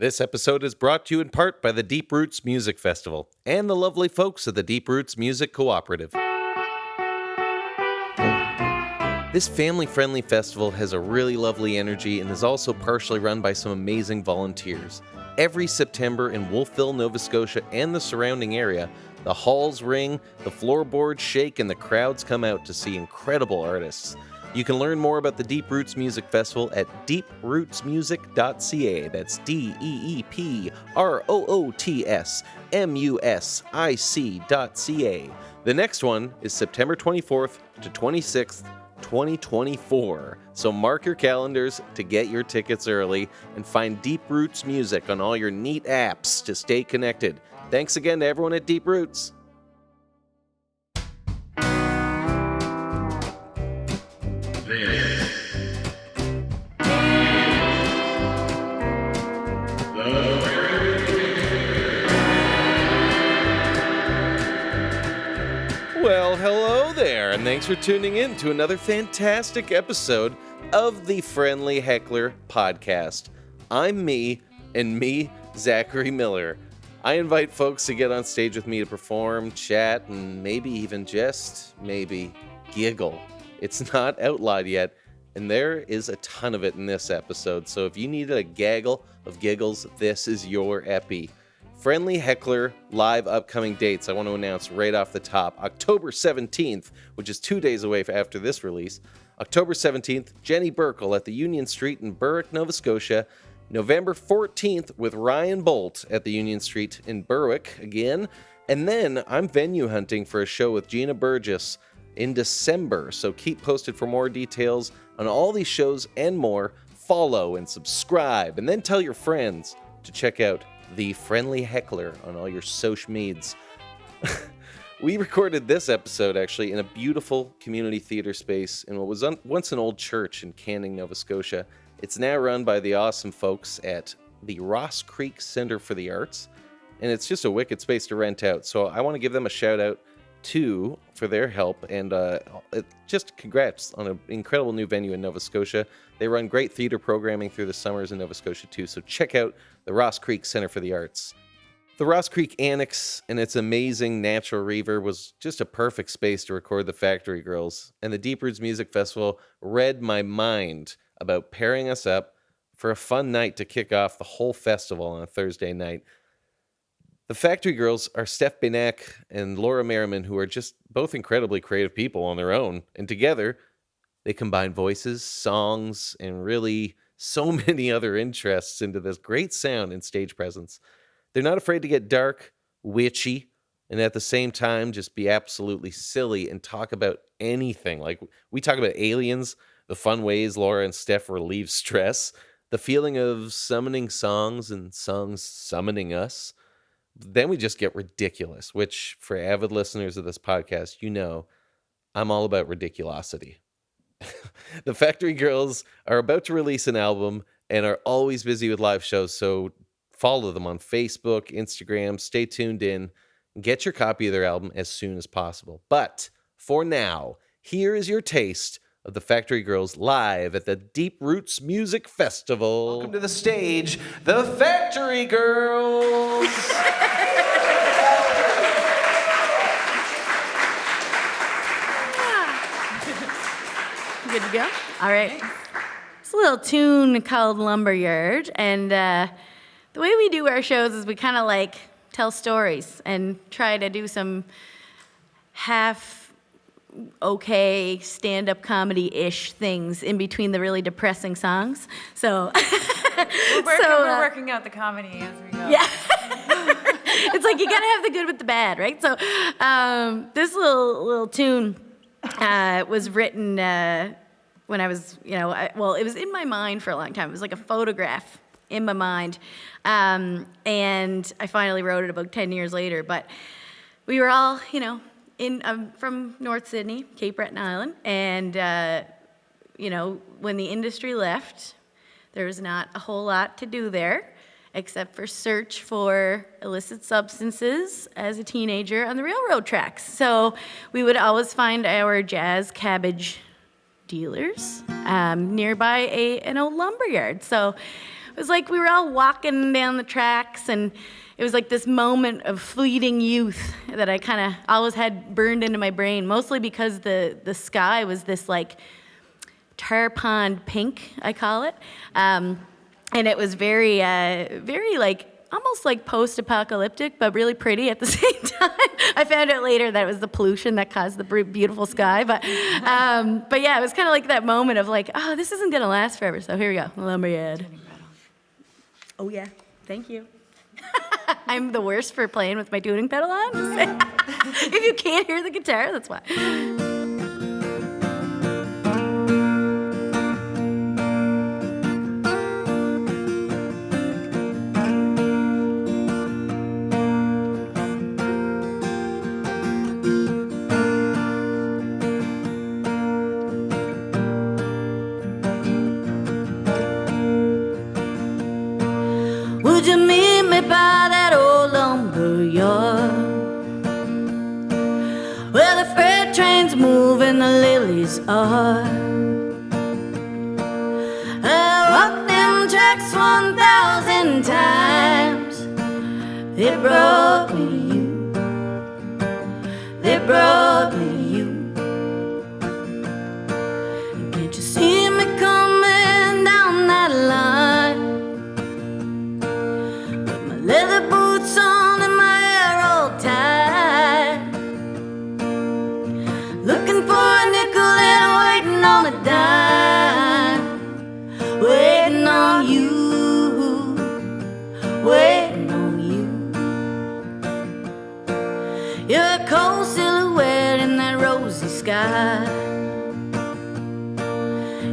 This episode is brought to you in part by the Deep Roots Music Festival and the lovely folks at the Deep Roots Music Co-operative. This family-friendly festival has a really lovely energy and is also partially run by some amazing volunteers. Every September in Wolfville, Nova Scotia and the surrounding area, the halls ring, the floorboards shake, and the crowds come out to see incredible artists. You can learn more about the Deep Roots Music Festival at deeprootsmusic.ca. That's deeprootsmusic.ca. The next one is September 24th to 26th, 2024. So mark your calendars to get your tickets early and find Deep Roots Music on all your neat apps to stay connected. Thanks again to everyone at Deep Roots. Well, hello there, and thanks for tuning in to another fantastic episode of the Friendly Heckler podcast. I'm me, Zakary Miller. I invite folks to get on stage with me to perform, chat, and maybe even just, giggle. It's not outlawed yet, and there is a ton of it in this episode, so if you need a gaggle of giggles, this is your epi. Friendly Heckler live upcoming dates I want to announce right off the top. October 17th, which is 2 days away after this release. October 17th, Jenny Burkle at the Union Street in Berwick, Nova Scotia. November 14th with Ryan Bolt at the Union Street in Berwick again. And then I'm venue hunting for a show with Gina Burgess in December. So keep posted for more details on all these shows and more. Follow and subscribe, and then tell your friends to check out the Friendly Heckler on all your social medias. We recorded this episode actually in a beautiful community theater space in what was once an old church in Canning, Nova Scotia. It's now run by the awesome folks at the Ross Creek Centre for the Arts, and it's just a wicked space to rent out. So I want to give them a shout out too for their help, and just congrats on an incredible new venue in Nova Scotia. They run great theater programming through the summers in Nova Scotia too, so check out the Ross Creek Centre for the Arts. The Ross Creek Annex and its amazing natural reverb was just a perfect space to record the Factory Girls, and the Deep Roots Music Festival read my mind about pairing us up for a fun night to kick off the whole festival on a Thursday night. The Factory Girls are Steph Benak and Laura Merriman, who are just both incredibly creative people on their own, and together they combine voices, songs, and really so many other interests into this great sound and stage presence. They're not afraid to get dark, witchy, and at the same time just be absolutely silly and talk about anything. Like, we talk about aliens, the fun ways Laura and Steph relieve stress, the feeling of summoning songs and songs summoning us. Then we just get ridiculous, which for avid listeners of this podcast, you know, I'm all about ridiculosity. The Factory Girls are about to release an album and are always busy with live shows, so follow them on Facebook, Instagram, stay tuned in, and get your copy of their album as soon as possible. But for now, here is your taste of the Factory Girls live at the Deep Roots Music Festival. Welcome to the stage, the Factory Girls! Good to go? All right. It's a little tune called Lumberyard, and the way we do our shows is we kind of like tell stories and try to do some half okay stand-up comedy-ish things in between the really depressing songs. So we're working out the comedy as we go. Yeah. It's like you gotta have the good with the bad, right? So this little tune was written when I was, it was in my mind for a long time. It was like a photograph in my mind. And I finally wrote it about 10 years later. But we were all, from North Sydney, Cape Breton Island. And, when the industry left, there was not a whole lot to do there except for search for illicit substances as a teenager on the railroad tracks. So we would always find our jazz cabbage dealers nearby an old lumberyard. So it was like we were all walking down the tracks, and it was like this moment of fleeting youth that I kind of always had burned into my brain, mostly because the sky was this like tar pond pink, I call it. And it was very, very like, almost like post-apocalyptic, but really pretty at the same time. I found out later that it was the pollution that caused the beautiful sky. But yeah, it was kind of like that moment of like, oh, this isn't going to last forever. So here we go, Lumberyard. Oh yeah, thank you. I'm the worst for playing with my tuning pedal on. If you can't hear the guitar, that's why. Would you meet me by that old lumber yard, where the freight trains move and the lilies are? I walked them tracks 1,000 times. They brought me to you. They brought me to you. Can't you see me coming down that line? Leather boots on and my hair all tied, looking for a nickel and waiting on a dime, waiting on you, waiting on you. You're a cold silhouette in that rosy sky,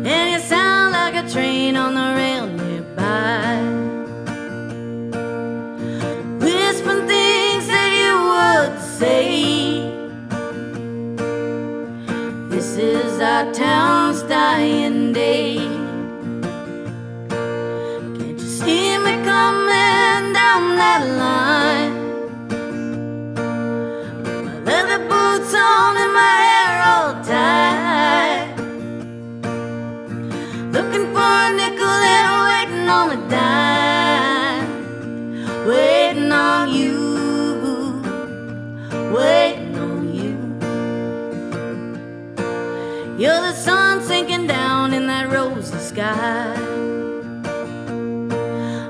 and you sound like a train on the rail nearby, whispering things that you would say. This is our town's dying day. Can't you see me coming down that line? With my leather boots on and my hair all tied, looking for a nickel and waiting on a dime, waiting on you, waiting on you. You're the sun sinking down in that rosy sky.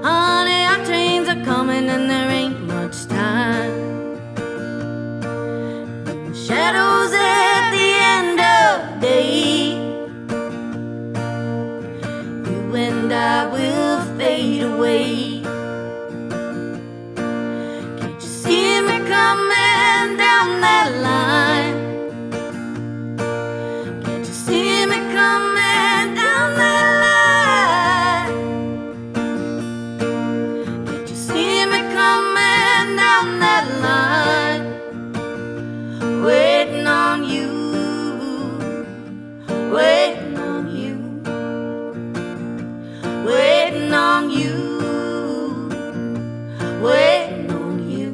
Honey, our trains are coming and there ain't much time. The shadows at the end of day, you and I will fade away. See me coming down that line. Can't you see me coming down that line? Can't you see me coming down that line? Waiting on you, waiting on you, waiting on you, waiting on you.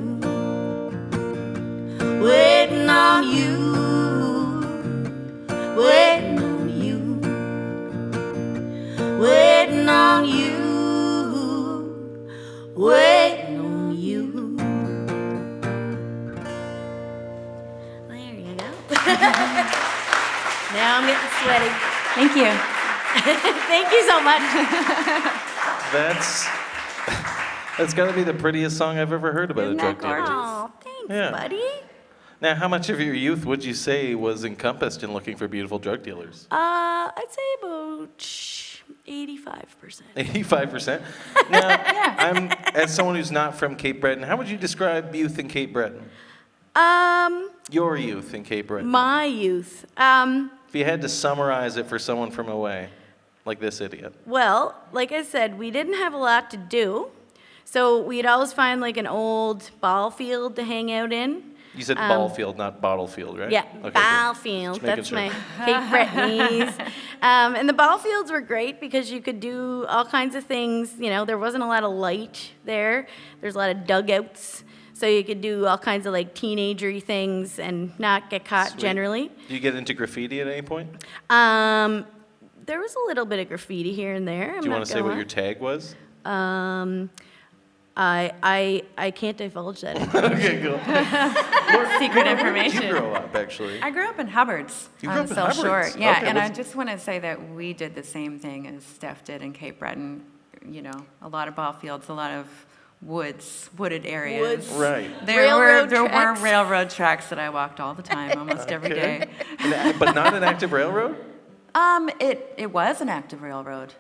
Waiting on you, waiting on you, waiting on you, waiting on you. There you go. Now I'm getting sweaty. Thank you. Thank you so much. That's got to be the prettiest song I've ever heard about Isn't a drug that dealer. gorgeous? Oh, thanks, Yeah. buddy. Now, how much of your youth would you say was encompassed in looking for beautiful drug dealers? I'd say about 85%. 85%. Now, I'm as someone who's not from Cape Breton, how would you describe youth in Cape Breton? Your youth in Cape Breton. My youth. If you had to summarize it for someone from away, like this idiot. Well, like I said, we didn't have a lot to do, so we'd always find like an old ball field to hang out in. You said ball field, not bottle field, right? Yeah, Okay, ball cool. field. Just making That's sure. my Cape Bretonese. And the ball fields were great because you could do all kinds of things. You know, there wasn't a lot of light there. There's a lot of dugouts. So you could do all kinds of like teenagery things and not get caught Sweet. generally. Do you get into graffiti at any point? There was a little bit of graffiti here and there. Do you want to say what your tag was? I can't divulge that. Okay, cool. Secret Where information. did you grow up, actually? I grew up in Hubbard's You grew on up in South Hubbard's? Shore. Yeah, Okay, and I what's- just want to say that we did the same thing as Steph did in Cape Breton. You know, a lot of ball fields, a lot of wooded areas. Woods. Right. There Railroad were tracks. railroad tracks that I walked all the time, almost every day. But not an active railroad? It was an active railroad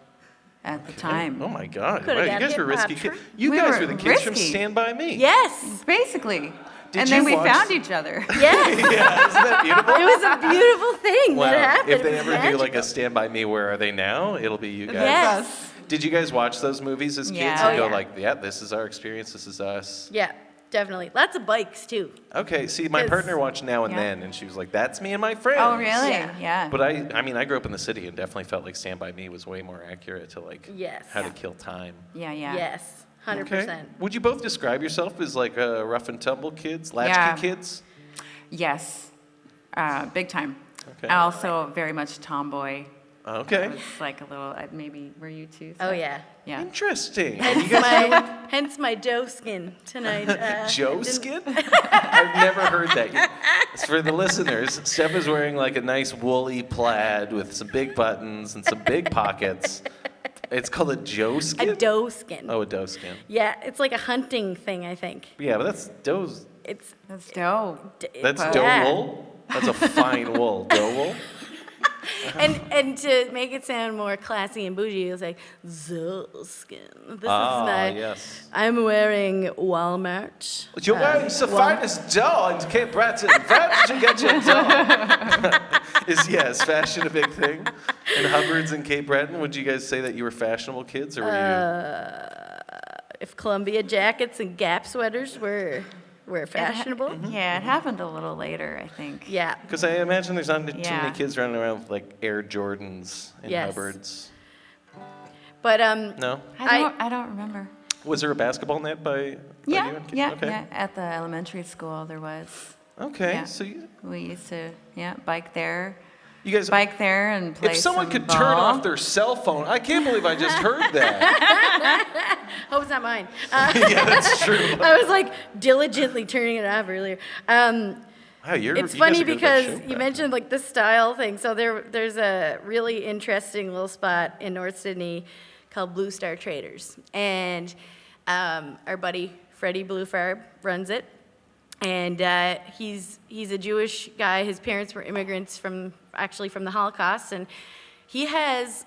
at the time. Oh my God! Coulda Wow, you got guys hit were by a risky truck. kids. You We guys were were the kids from risky. Stand By Me. Yes. Basically. Did And then you we watch- found each other. Yes. Yeah, isn't that beautiful? It was a beautiful thing Wow. that happened. If It they was ever do like magical. a Stand By Me, Where Are They Now? It'll be you guys. Yes. Did you guys watch those movies as kids Yeah. and Oh, go yeah. like, yeah, this is our experience, this is us? Yeah, definitely. Lots of bikes too. Okay, see, my 'Cause- partner watched Now and Yeah. Then, and she was like, that's me and my friends. Oh, really? Yeah. Yeah. But I mean, I grew up in the city and definitely felt like Stand By Me was way more accurate to like Yes. how to kill time. Yeah, yeah. Yes, 100%. Okay. Would you both describe yourself as like rough and tumble kids, latchkey Yeah. kids? Yes. Big time. Okay. Also very much tomboy. I Okay. was like a little, maybe, were you too? Oh Steph? yeah. Yeah. Interesting. And you guys Hence my doe skin tonight. Joe didn't- skin? I've never heard that yet. For the listeners, Steph is wearing like a nice woolly plaid with some big buttons and some big pockets. It's called a Joe skin? A doe skin. Oh, a doe skin. Yeah, it's like a hunting thing, I think. Yeah, but that's doe's. It's That's dope. That's yeah. doe wool? That's a fine wool. Doe wool? And to make it sound more classy and bougie, it's like doe skin. This is my. Yes. I'm wearing Walmart. You're wearing the finest dough in Cape Breton. Where did you get your dough? Is fashion a big thing? In Hubbard's and Cape Breton, would you guys say that you were fashionable kids, or were If Columbia jackets and Gap sweaters were fashionable. Yeah, it happened a little later, I think. Yeah. you? Because I imagine there's not too Yeah. many kids running around with like Air Jordans in Yes. Hubbard's. But No? I don't remember. Was there a basketball net by you? Yeah, and kids? yeah, Okay. yeah. At the elementary school, there was. Okay, Yeah. so We used to, bike there. you guys. Bike there and play If someone some could ball. turn off their cell phone, I can't believe I just heard that. Hope it's not mine. Yeah, that's true. I was like diligently turning it off earlier. Wow, It's you guys funny are good at because show you prep. mentioned like the style thing. So there's a really interesting little spot in North Sydney called Blue Star Traders, and our buddy Freddie Bluefarb runs it, and he's a Jewish guy. His parents were immigrants from the Holocaust, and he has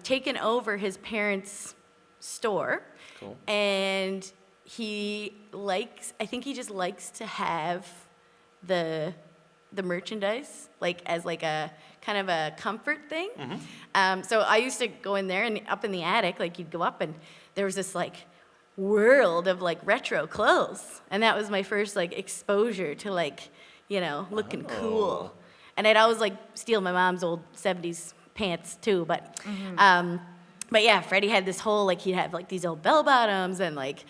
taken over his parents' store, Cool. and I think he just likes to have the merchandise like as like a kind of a comfort thing. So I used to go in there and up in the attic, like you'd go up and there was this like world of like retro clothes, and that was my first like exposure to like looking cool. And I'd always like steal my mom's old 70s pants too, but yeah, Freddie had this whole, like, he'd have, like, these old bell-bottoms and, like,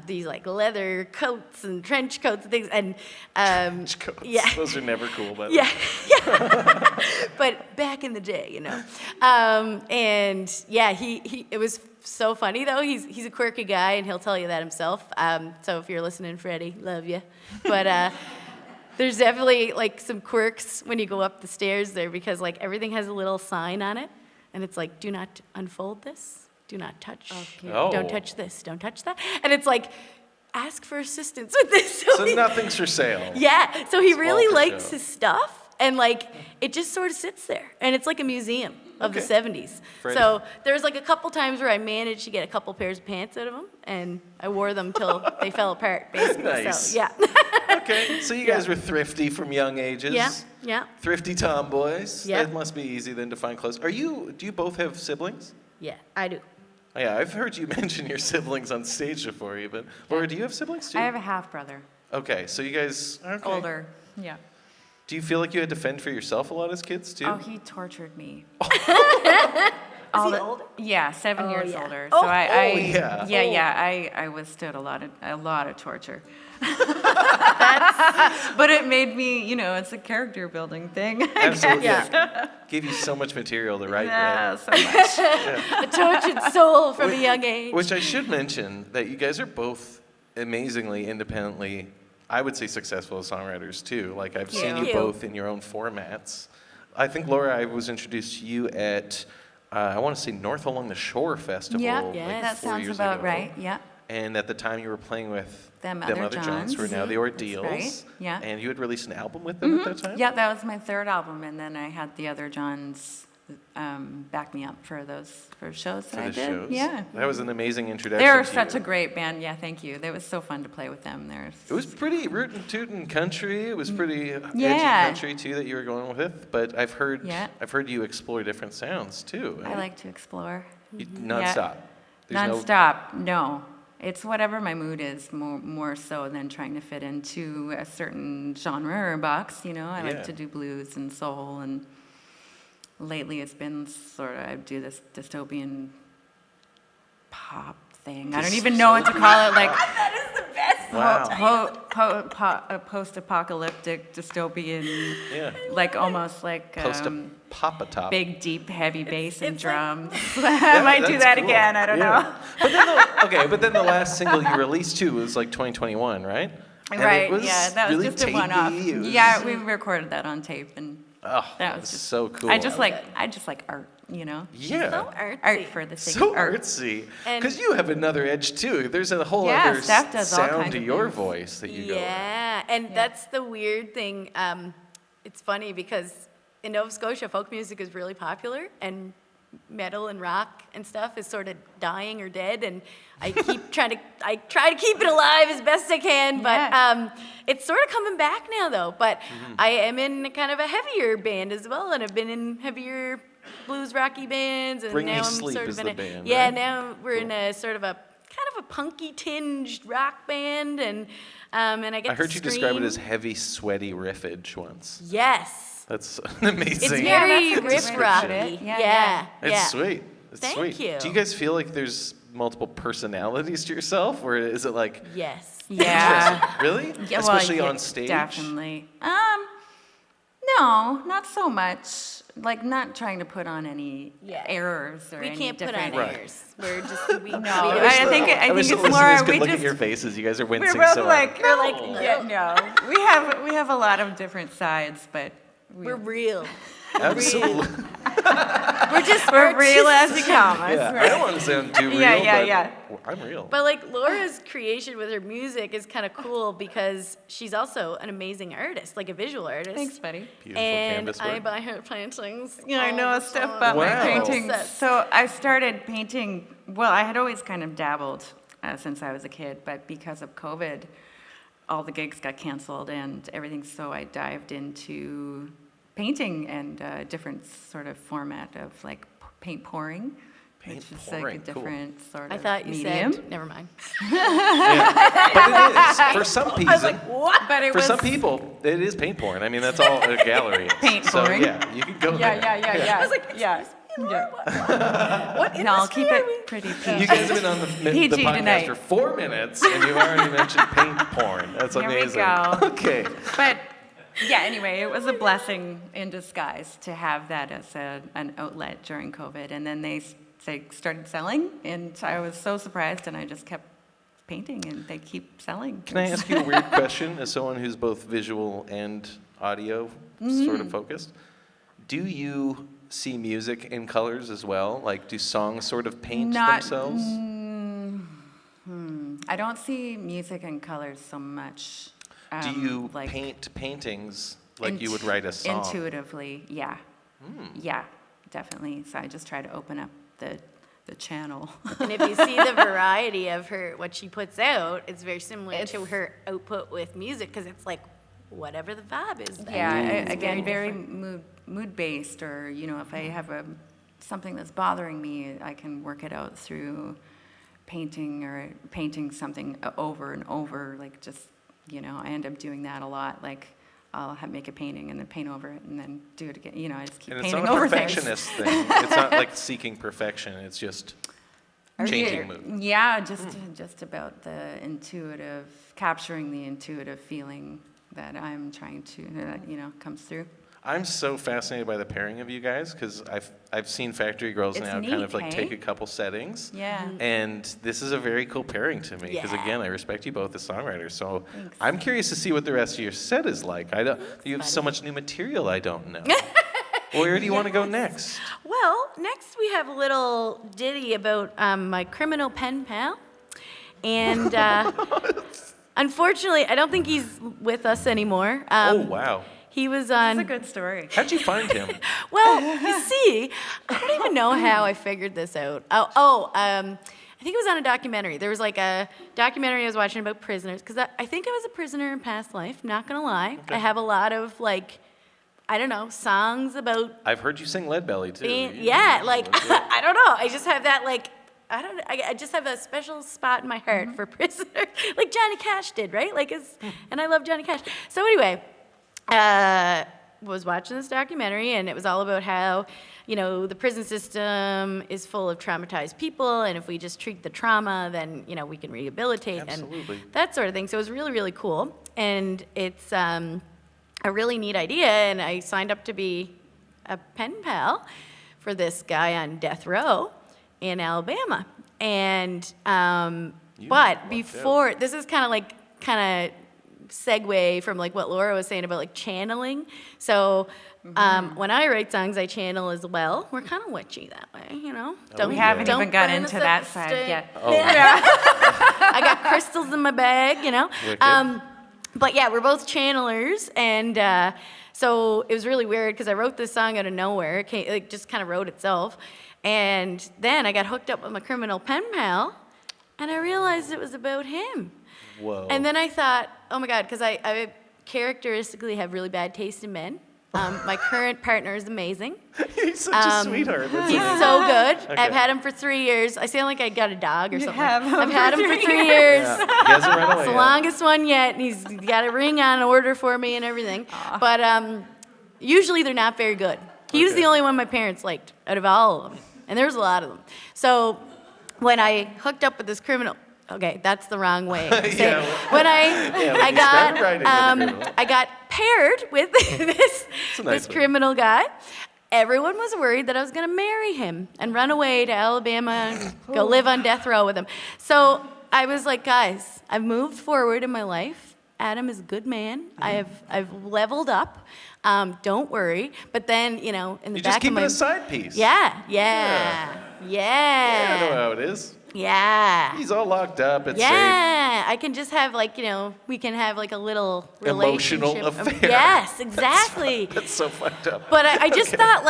these, like, leather coats and trench coats and things. And, Trench coats. yeah. Those are never cool, by the way. Yeah. But back in the day, and, yeah, it was so funny, though. He's a quirky guy, and he'll tell you that himself. So if you're listening, Freddie, love you. But there's definitely, like, some quirks when you go up the stairs there because, like, everything has a little sign on it. And it's like, do not unfold this. Do not touch. Oh. Don't touch this. Don't touch that. And it's like, ask for assistance with this. So nothing's for sale. Yeah. So he It's all really for likes show. his stuff. And like, it just sort of sits there. And it's like a museum of the Okay. 70s. Freddie. So there's like a couple times where I managed to get a couple pairs of pants out of them. And I wore them till they fell apart, basically. Nice. So, yeah. Okay, so you guys were thrifty from young ages. Yeah. Thrifty tomboys. Yeah. It must be easy then to find clothes. Do you both have siblings? Yeah, I do. Oh, yeah, I've heard you mention your siblings on stage before even. Laura, do you have siblings too? I have a half brother, Okay, so you guys are okay. older. Yeah. Do you feel like you had to fend for yourself a lot as kids too? Oh, he tortured me. all he the older? yeah, 7 years yeah. older. Oh, So I yeah. I withstood a lot of torture. But it made me, it's a character building thing. Absolutely. Yeah. Gave you so much material to write Yeah, with. so much. A tortured soul from a young age. Which I should mention that you guys are both amazingly independently, I would say, successful as songwriters too. Like I've seen Thank you you. both in your own formats. I think, Laura, I was introduced to you at, I want to say North Along the Shore Festival. Yeah, like Yes. that 4 sounds years about ago. right. Yeah. And at the time you were playing with Them Other Johns. who are now the Ordeals. right, yeah. And you had released an album with them at that time? Yeah, that was my third album, and then I had the Other Johns back me up for shows that For I the did. shows. Yeah. That was an amazing introduction. They were to such you. a great band. Yeah, thank you. It was so fun to play with them. It was pretty rootin' tootin' country. It was pretty edgy Yeah. country too that you were going with. But I've heard Yeah. you explore different sounds too. I like to explore. Nonstop. There's no- Nonstop. No. It's whatever my mood is, more so than trying to fit into a certain genre or box. I Yeah. like to do blues and soul, and lately it's been sort of, I do this dystopian pop thing. I don't even know what to call it. Like That is the best. Wow. Post-apocalyptic dystopian, Yeah. like almost like Post a pop a top. big, deep, heavy bass and it's like- drums. I might do That's that cool. again. I don't know. But then the last single you released too was like 2021, right? And it Right, was yeah, that was really just a one-off. tapey. It was- Yeah, we recorded that on tape, and Oh, that was was just so cool. I just like art, Yeah. So artsy. art for the sake So of art. artsy. And- Because you have another edge too. There's a whole Yeah, other Steph does all sound kinds to of your things. voice that you go with. Yeah, and that's the weird thing. It's funny because in Nova Scotia, folk music is really popular, and metal and rock and stuff is sort of dying or dead. And I try to keep it alive as best I can, but Yeah. it's sort of coming back now though. But I am in kind of a heavier band as well, and I've been in heavier blues rocky bands, and Bring Me now I'm Sleep sort is of in the a band, yeah. right? Now we're in a sort of a kind of a punky tinged rock band, and I get I heard to you describe it scream. as heavy, sweaty riffage once. Yes. That's an amazing. It's Yeah, very that's a good riff way to rocky. put it. Yeah, Yeah, yeah. It's sweet. It's Thank sweet. you. Do you guys feel like there's multiple personalities to yourself, or is it like Yes. Yeah. really? Yeah, well, Especially yeah, on stage. Definitely. No, not so much. Like not trying to put on any Yeah. errors or We any can't put on different. Right. airs. We're just we No, we I think wish it's the more listeners could we look just at your faces. You guys are we're wincing both so like hard. like, yeah, no. We have a lot of different sides, but we're real. Absolutely. we're real as you come. I Yeah, I swear. don't want to sound too real, Yeah. but I'm real. But like Laura's creation with her music is kind of cool because she's also an amazing artist, like a visual artist. Thanks, buddy. Beautiful And canvas I work. buy her paintings. Yeah, I all know the stuff time. about Wow. my paintings. Obsessed. So I started painting. Well, I had always kind of dabbled since I was a kid, but because of COVID, all the gigs got canceled and everything. So I dived into painting and a different sort of format of like paint pouring, Paint which is pouring, like a cool. different sort of I thought you medium. said, never mind. But it is for some people. I was like, what? But it For was some people, it is paint porn. I mean, that's all a gallery. Paint so, pouring? yeah, you can go there. Yeah. I was like, yeah. What industry No, I'll keep are we? it pretty You PG. guys have been on the PG podcast tonight. for 4 minutes, and you've already mentioned paint porn. That's Here we amazing. go. Okay. But yeah, anyway, it was a blessing in disguise to have that as an outlet during COVID. And then they started selling, and I was so surprised, and I just kept painting, and they keep selling. Can I ask you a weird question as someone who's both visual and audio sort of focused? Do you see music in colors as well? Like, do songs sort of paint themselves? I don't see music in colors so much. Do you like paint paintings like you would write a song? Intuitively, yeah. Yeah, definitely. So I just try to open up the channel. And if you see the variety of what she puts out, it's very similar to her output with music because it's like whatever the vibe is. then. Yeah, It's again, very different. mood based, or if I have something that's bothering me, I can work it out through painting something over and over. Like just I end up doing that a lot. Like I'll make a painting and then paint over it and then do it again. You know, I just keep And painting it's not a over things. perfectionist thing. It's not like seeking perfection. It's just changing mood. Yeah, just about the intuitive, capturing the intuitive feeling that I'm trying to, that, you know, comes through. I'm so fascinated by the pairing of you guys because I've seen Factory Girls It's now neat, kind of like hey? take a couple settings. Yeah. And this is a very cool pairing to me because Yeah. again, I respect you both as songwriters. So Thanks. I'm curious to see what the rest of your set is like. You have so much new material I don't know. Where do you want to go next? Well, next we have a little ditty about my criminal pen pal. And unfortunately, I don't think he's with us anymore. Oh, wow. He was That's on... a good story. How'd you find him? Well, you see, I don't even know how I figured this out. I think it was on a documentary. There was like a documentary I was watching about prisoners, because I think I was a prisoner in past life, not gonna lie. Okay. I have a lot of like, I don't know, songs about I've heard you sing Lead Belly too. being, yeah, like, I don't know. I just have that like, I just have a special spot in my heart for prisoners, like Johnny Cash did, right? Like, and I love Johnny Cash. So anyway, was watching this documentary, and it was all about how, you know, the prison system is full of traumatized people, and if we just treat the trauma, then, you know, we can rehabilitate Absolutely. and that sort of thing. So it was really, really cool, and it's a really neat idea, and I signed up to be a pen pal for this guy on death row in Alabama. And but before, this is kind of segue from like what Laura was saying about like channeling. So when I write songs, I channel as well. We're kind of witchy that way, you know. We haven't don't even got burn into us that at the side stake. yet. Oh, I got crystals in my bag, you know. Wicked. But yeah, we're both channelers, and so it was really weird because I wrote this song out of nowhere. It just kind of wrote itself, and then I got hooked up with my criminal pen pal, and I realized it was about him. Whoa. And then I thought, oh my God, because I characteristically have really bad taste in men. My current partner is amazing. He's such a sweetheart. That's He's amazing. so good. Okay. I've had him for 3 years. I sound like I got a dog or something. have him I've for had him for 3 3 years. Yeah, he hasn't run away It's the yet. longest one yet, and he's got a ring on order for me and everything. But usually they're not very good. He was Okay. the only one my parents liked out of all of them, and there's a lot of them. So when I hooked up with this criminal, okay, that's the wrong way. to say Yeah. it. When when you started writing with a criminal. I got paired with this a nice this way. criminal guy. Everyone was worried that I was going to marry him and run away to Alabama and go live on death row with him. So I was like, guys, I've moved forward in my life. Adam is a good man. I've leveled up. Don't worry. But then, you know, in the You back just keep of it my a side piece. yeah. I know how it is. Yeah. He's all locked up. It's Yeah, I can just have like, you know, we can have like a little Emotional relationship. affair. Yes, exactly. safe. That's so fucked up. But I just thought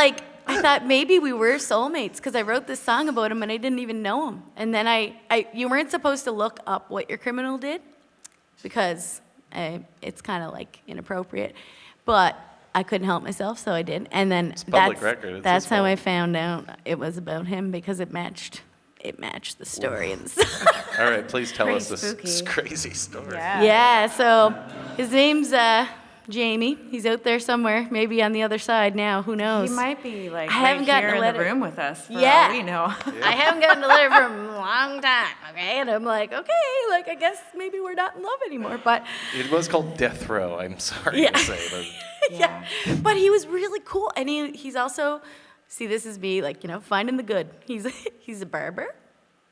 I thought maybe we were soulmates because I wrote this song about him and I didn't even know him. And then you weren't supposed to look up what your criminal did because it's kind of like inappropriate. But I couldn't help myself, so I did. And then public record. It's that's his how fault. I found out it was about him because it matched the story and the song. All right, please tell Pretty us this spooky. crazy story. Yeah, so his name's Jamie. He's out there somewhere, maybe on the other side now. Who knows? He might be like I haven't right gotten here a in letter. the room with us for Yeah. all we know. I haven't gotten a letter from him in a long time, okay? And I'm like, okay, like I guess maybe we're not in love anymore. But It was called Death Row, I'm sorry Yeah. to say. But yeah, but he was really cool, and he's also, see, this is me, like, you know, finding the good. He's a barber,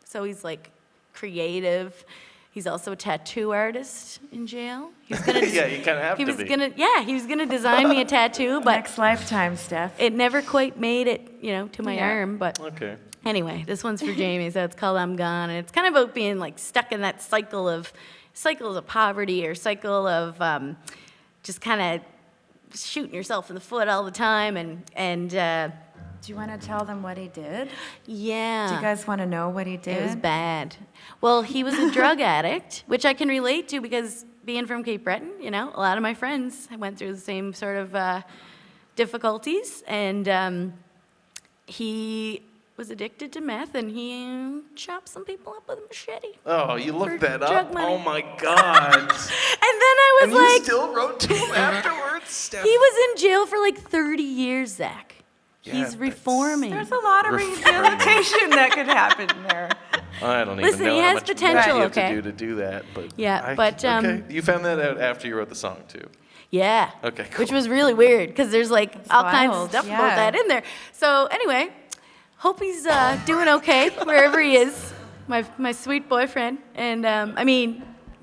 so he's like creative. He's also a tattoo artist in jail. He's gonna yeah, you kind of have he to was be. he was gonna design me a tattoo, but Next lifetime, Steph. it never quite made it, you know, to my Yeah. arm. But Okay. anyway, this one's for Jamie, so it's called I'm Gone, and it's kind of about being like stuck in that cycle of poverty or cycle of just kind of shooting yourself in the foot all the time, and Do you want to tell them what he did? yeah. Do you guys want to know what he did? It was bad. Well, he was a drug addict, which I can relate to because being from Cape Breton, you know, a lot of my friends went through the same sort of difficulties, and he was addicted to meth, and he chopped some people up with a machete. Oh, you looked For that drug up? money. Oh my God. And then I was And you like, still wrote to him afterwards? Steph. He was in jail for like 30 years, Zach. Yeah, He's reforming. There's a lot of rehabilitation that could happen there. I don't Listen, even know he how has much potential, work you have okay? to do to do that. But Yeah, but, okay. You found that out after you wrote the song too. Yeah. Okay, Which cool. was really weird because there's like all kinds of wild, stuff yeah. about that in there. So anyway, hope he's doing okay wherever he is. My sweet boyfriend and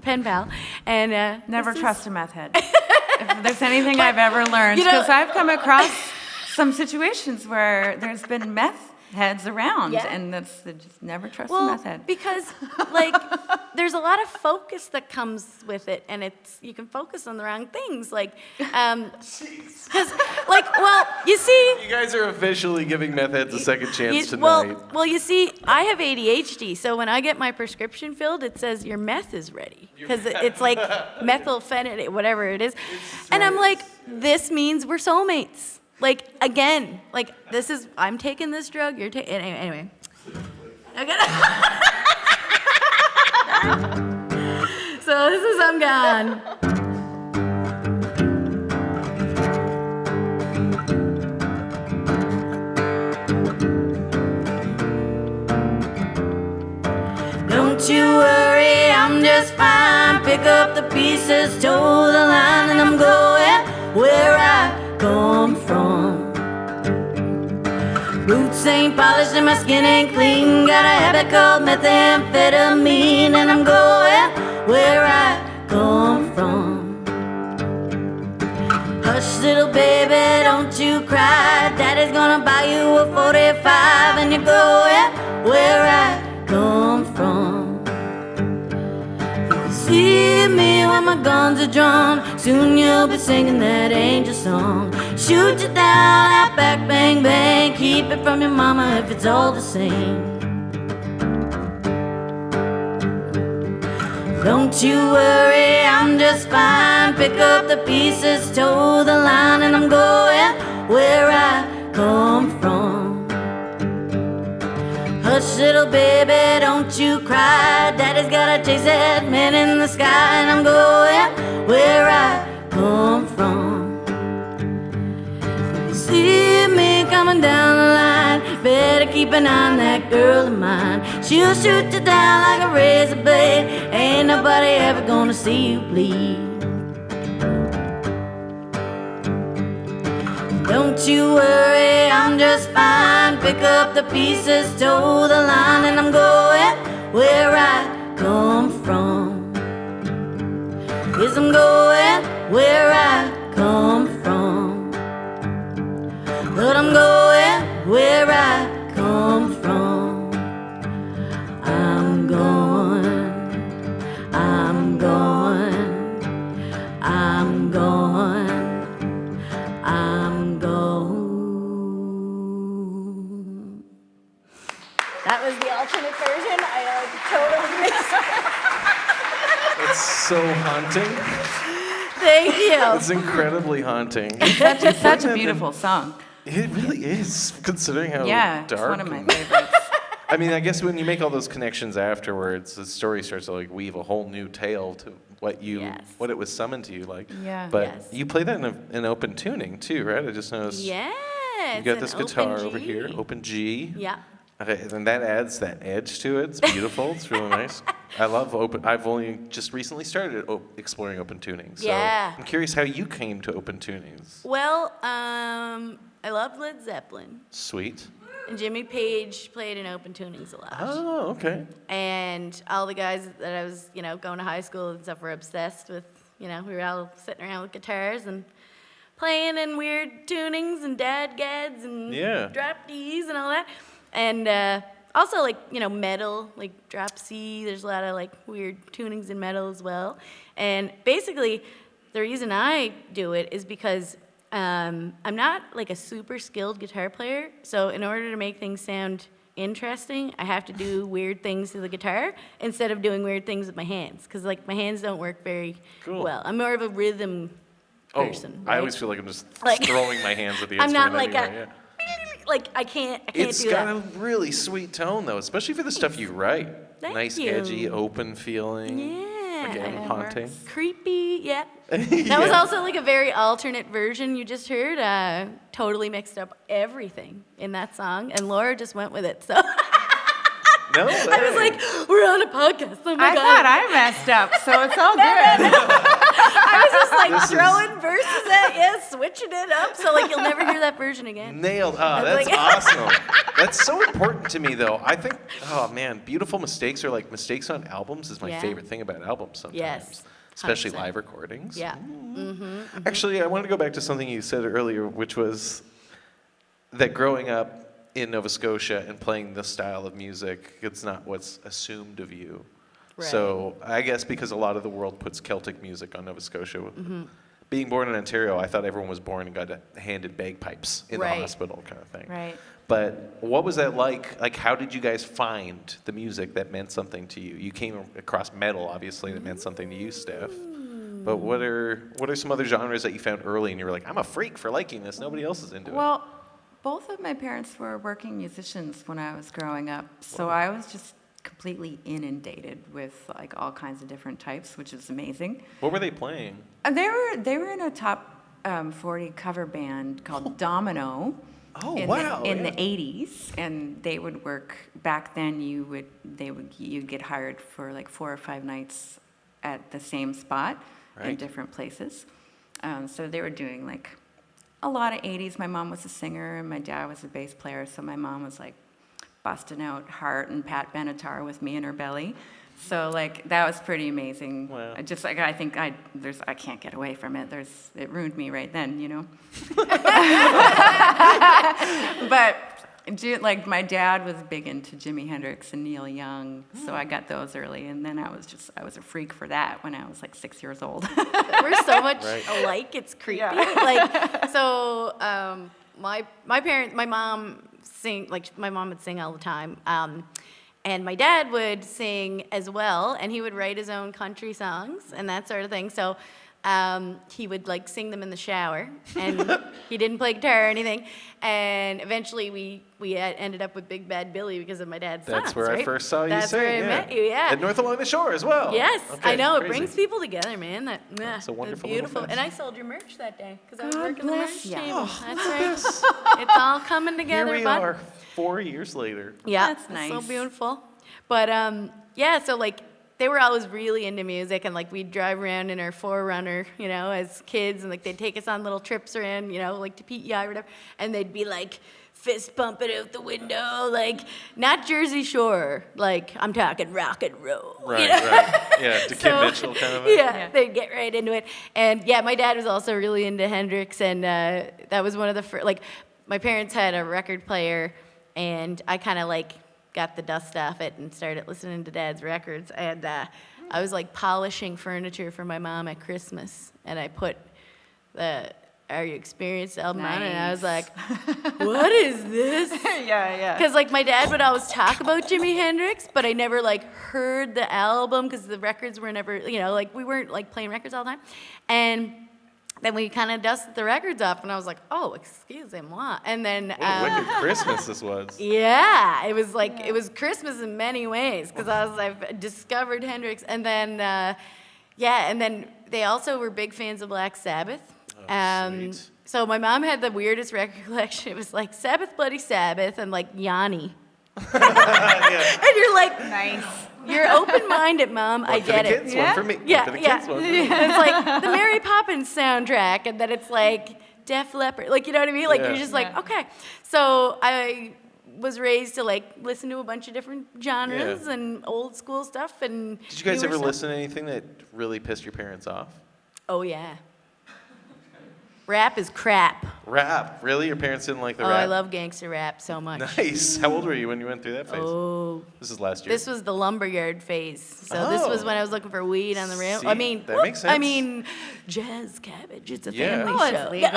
pen pal. And Never this is- trust a meth head. If there's anything I've ever learned, because I've come across some situations where there's been meth heads around, Yeah. and just never trust a Well, meth head. because like there's a lot of focus that comes with it, and you can focus on the wrong things, like, because you see. You guys are officially giving meth heads a second chance tonight. Well, you see, I have ADHD, so when I get my prescription filled, it says your meth is ready because it's like methylphenidate, whatever it is, and I'm like, this means we're soulmates. Like again, like I'm taking this drug, you're taking anyway. So this is I'm gone. Don't you worry, I'm just fine. Pick up the pieces, toe the line, and I'm going where I come from. Boots ain't polished and my skin ain't clean. Got a habit called methamphetamine, and I'm going where I come from. Hush, little baby, don't you cry. Daddy's gonna buy you a 45, and you're going where I come from. See me when my guns are drawn. Soon you'll be singing that angel song. Shoot you down, out back, bang, bang. Keep it from your mama if it's all the same. Don't you worry, I'm just fine. Pick up the pieces, toe the line, and I'm going where I come from. Hush, little baby, don't you cry. Daddy's gotta chase that man in the sky, and I'm going where I come from. If you see me coming down the line, better keep an eye on that girl of mine. She'll shoot you down like a razor blade. Ain't nobody ever gonna see you bleed. Don't you worry, I'm just fine. Pick up the pieces, toe the line, and I'm going where I come from. Yes, I'm going where I come from. But I'm going where I come from. I'm going, I'm going, I'm going, I'm going. That was the alternate version. I totally mixed it. It's so haunting. Thank you. It's incredibly haunting. Such a beautiful song. It really is, considering how Yeah, it's dark. one of my and- favorites. I mean, I guess when you make all those connections afterwards, the story starts to like weave a whole new tale to what Yes. what it was summoned to you like. Yeah. But Yes. you play that in open tuning too, right? I just noticed. Yeah. You got this guitar over here, open G. Yeah. Okay, and that adds that edge to it. It's beautiful. It's really nice. I love open. I've only just recently started exploring open tuning. So Yeah. I'm curious how you came to open tunings. Well, I love Led Zeppelin, Sweet. and Jimmy Page played in open tunings a lot. Oh, okay. And all the guys that I was, going to high school and stuff were obsessed with, we were all sitting around with guitars and playing in weird tunings and dadgads and Yeah. drop Ds and all that. And also, metal, like drop C. There's a lot of, weird tunings in metal as well. And basically, the reason I do it is because I'm not, a super skilled guitar player. So in order to make things sound interesting, I have to do weird things to the guitar instead of doing weird things with my hands. Because, my hands don't work very Cool. well. I'm more of a rhythm person. I right? always feel like I'm just Like- throwing my hands at the I'm not instrument anyway, yeah. I can't It's do got that. a really sweet tone, though, especially for the stuff you write. Thank Nice, you. edgy, open feeling. Yeah. Yeah. Again, haunting. Creepy, yeah. That was also like a very alternate version you just heard. Totally mixed up everything in that song, and Laura just went with it. So No way. I was like, we're on a podcast. Oh my I God. thought I messed up, so it's all good. I was just like throwing verses at you, switching it up, so like you'll never hear that version again. Nailed. Oh, that's like- awesome. That's so important to me, though. I think, oh man, beautiful mistakes are like mistakes on albums is my Yeah. favorite thing about albums sometimes. Yes. Especially 100%. live recordings. Yeah. Actually, I wanted to go back to something you said earlier, which was that growing up in Nova Scotia and playing this style of music, it's not what's assumed of you. Right. So I guess because a lot of the world puts Celtic music on Nova Scotia. Being born in Ontario, I thought everyone was born and got handed bagpipes in the Right. hospital kind of thing. Right. But what was that like? Like, how did you guys find the music that meant something to you? You came across metal, obviously, that meant something to you, Steph. But what are some other genres that you found early and you were like, I'm a freak for liking this. Nobody else is into it. Well, both of my parents were working musicians when I was growing up, so I was just completely inundated with like all kinds of different types, which is amazing. What were they playing? And they were in a top 40 cover band called Domino. Oh, in wow, The, in yeah. the 80s, and they would work. Back then, you'd get hired for like 4 or 5 nights at the same spot in Right. different places. So they were doing like a lot of 80s. My mom was a singer, and my dad was a bass player. So my mom was like busting out Heart and Pat Benatar with me in her belly. So like that was pretty amazing. Wow. Just like I think I can't get away from it. It ruined me right then, you know. But like my dad was big into Jimi Hendrix and Neil Young, so I got those early, and then I was a freak for that when I was like 6 years old. We're so much Right. alike. It's creepy. Yeah. Like so, my mom my mom would sing all the time. And my dad would sing as well, and he would write his own country songs and that sort of thing. So he would like sing them in the shower, and he didn't play guitar or anything. And eventually we ended up with Big Bad Billy because of my dad's songs. That's where I right? first saw you That's sing. where I yeah. met you, yeah. At North Along the Shore as well. Yes, Okay, I know. crazy. It brings people together, man. That's a wonderful That's beautiful. little And fest. I sold your merch that day because I was God working the bless merch ya. table. Oh, That's right. It's all coming Here together, we bud. are, 4 years later. Yeah, That's it's so nice. beautiful. But yeah, so like they were always really into music, and like we'd drive around in our 4Runner, you know, as kids, and like they'd take us on little trips around, you know, like to PEI or whatever, and they'd be like fist pumping out the window, like not Jersey Shore, like I'm talking rock and roll. Right, you know? right. Yeah, to Kim So, Mitchell kind of a... Yeah, they'd get right into it. And yeah, my dad was also really into Hendrix, and that was one of the first, like, my parents had a record player, and I kind of like got the dust off it and started listening to Dad's records. And I was like polishing furniture for my mom at Christmas, and I put the Are You Experienced album on, and I was like, what is this? yeah. Because like my dad would always talk about Jimi Hendrix, but I never like heard the album because the records were never, you know, like we weren't like playing records all the time. And then we kind of dusted the records off, and I was like, oh, excusez-moi. And then, What a wicked Christmas this was. yeah, it was like, it was Christmas in many ways because I've discovered Hendrix. And then, yeah, and then they also were big fans of Black Sabbath. Sweet. So my mom had the weirdest record collection. It was like Sabbath, Bloody Sabbath, and like Yanni. Yeah. And you're like, Nice. you're open-minded, Mom. I One for get the it. kids, Yeah? one for me. Yeah, One for the yeah. kids, one for me. And it's like the Mary Poppins soundtrack, and then it's like Def Leppard. Like, you know what I mean? Like, Yeah. you're just like, Yeah. okay. So I was raised to like listen to a bunch of different genres Yeah. and old school stuff. And Did you guys newer ever stuff. listen to anything that really pissed your parents off? Oh yeah. Rap is crap. Rap. Really? Your parents didn't like the Oh, rap? I love gangster rap so much. Nice. How old were you when you went through that phase? Oh. This is last year. This was the lumberyard phase. So this was Oh. when I was looking for weed on the rail. See, I mean, that makes I sense. mean, Jazz Cabbage. It's a Yeah. family Oh, it's show. legal.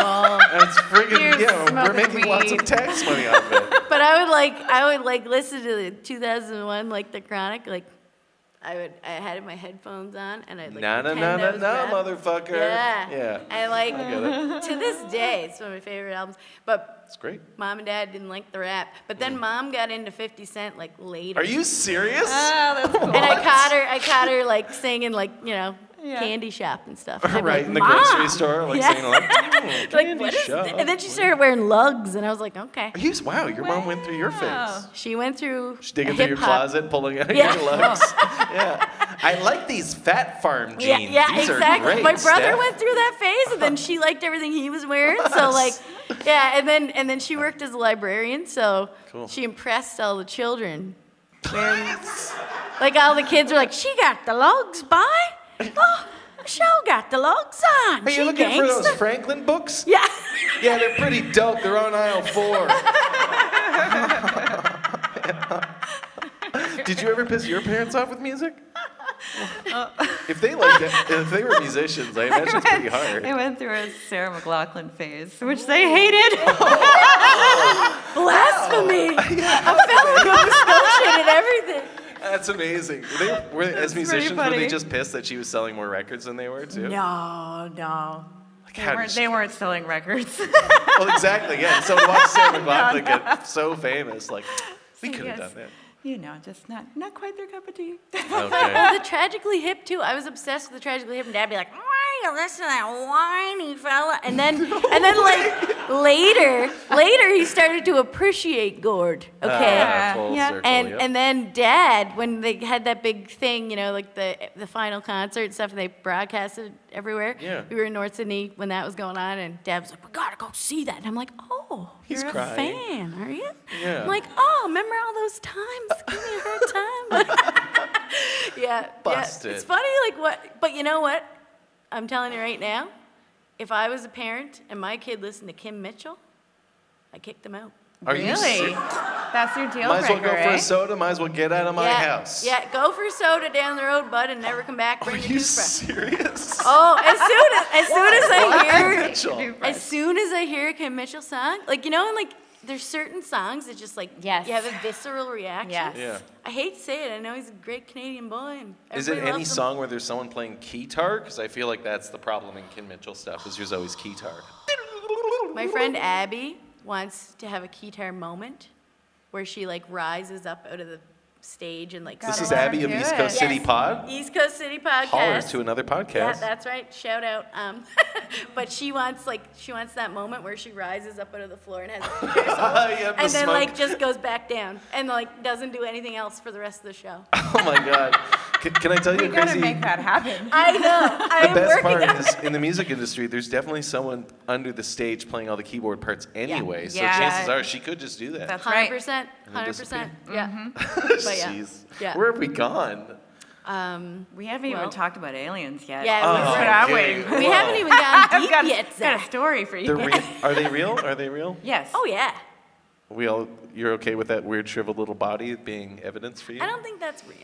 That's friggin' Here's yeah. We're smoking making lots of weed. tax money off it. But I would like listen to the 2001 like the Chronic like I had my headphones on and I'd like No, pretend I was rapping. motherfucker. Yeah. Yeah. And like get it. to this day, it's one of my favorite albums. But It's great. Mom and Dad didn't like the rap. But then Mom got into 50 Cent like later. Are you serious? Oh, that's cool. And I caught her like singing like, candy shop and stuff. And I'd be Right like, in the "Mom!" grocery store, like Yeah. saying like, Like, candy what is shop. this? And then she started wearing lugs, and I was like, okay. Wow, your mom went through your phase. She went through She's digging a through your hip-hop- closet, pulling out Yeah. your lugs. Yeah. I like these Fat Farm Yeah, jeans. yeah, These exactly. are great, My brother Steph. went through that phase, and then she liked everything he was wearing. So like, yeah, and then she worked as a librarian, so Cool. she impressed all the children. Wearing, like all the kids were like, she got the lugs, boy. Oh, Michelle got the lugs on. Are She you looking for those gangsta." Franklin books? Yeah. Yeah, they're pretty dope. They're on aisle 4. Did you ever piss your parents off with music? If they liked it, if they were musicians, I imagine it's pretty hard. They went through a Sarah McLachlan phase, which they hated. Blasphemy. I felt like I was smoking and everything. That's amazing. As pretty musicians, were they funny. just pissed that she was selling more records than they were too? No. Like, They how weren't, did they she- weren't selling records. Well, exactly. Yeah. So to watch Sarah McLachlan get so famous, like we could have Yes. done that. Just not quite their cup of tea. Okay. Well, the Tragically Hip too. I was obsessed with the Tragically Hip, and Dad'd be like, "Why you listen to that whiny fella?" And then like later, he started to appreciate Gord. Okay. Full Yeah. circle, And yep. and then Dad, when they had that big thing, like the final concert and stuff, and they broadcasted everywhere. Yeah. We were in North Sydney when that was going on, and Dad was like, "We gotta go see that." And I'm like, "Oh, He's you're crying. a fan, are you?" Yeah. I'm like, "Oh, remember all those times? Give me a hard time." Yeah. Busted. Yeah. It's funny, like what? But you know what? I'm telling you right now, if I was a parent and my kid listened to Kim Mitchell, I'd kick them out. Are you Really? serious? That's your deal Might as well breaker, go for a eh? soda. Might as well get out of my yeah, house. Yeah, go for soda down the road, bud, and never come back. Are Bring your you toothbrush. serious? Oh, as soon as I hear, Mitchell. as soon as I hear a Kim Mitchell song, like and like there's certain songs that just like Yes. you have a visceral reaction. Yes. Yeah. I hate to say it. I know he's a great Canadian boy. And Is it everybody any loves him. song where there's someone playing keytar? Because I feel like that's the problem in Kim Mitchell stuff. Is there's always keytar. My friend Abby wants to have a keytar moment where she like rises up out of the stage and like. This Gotta is let her Abby of do East it. Coast City Yes. Pod. East Coast City Podcast. Holler to another podcast. Yeah, that's right. Shout out. But she wants that moment where she rises up out of the floor and has a keytar solo, Yeah, the and then smoke. like just goes back down and like doesn't do anything else for the rest of the show. Oh my God. Can I tell you We a gotta crazy? make that happen. I know. The I'm best working part on is in the music industry, there's definitely someone under the stage playing all the keyboard parts anyway. So Yeah. chances are she could just do that. That's right. 100%. And then 100%. Yeah. But yeah. Jeez. Yeah. Where have we gone? We haven't Well- even talked about aliens yet. Yeah, Oh, we- What are okay. we? We haven't even gotten deep got, yet, got a Zach. story for you. They're real? Are they real? Are they real? Yes. Oh yeah. You're okay with that weird shriveled little body being evidence for you? I don't think that's real.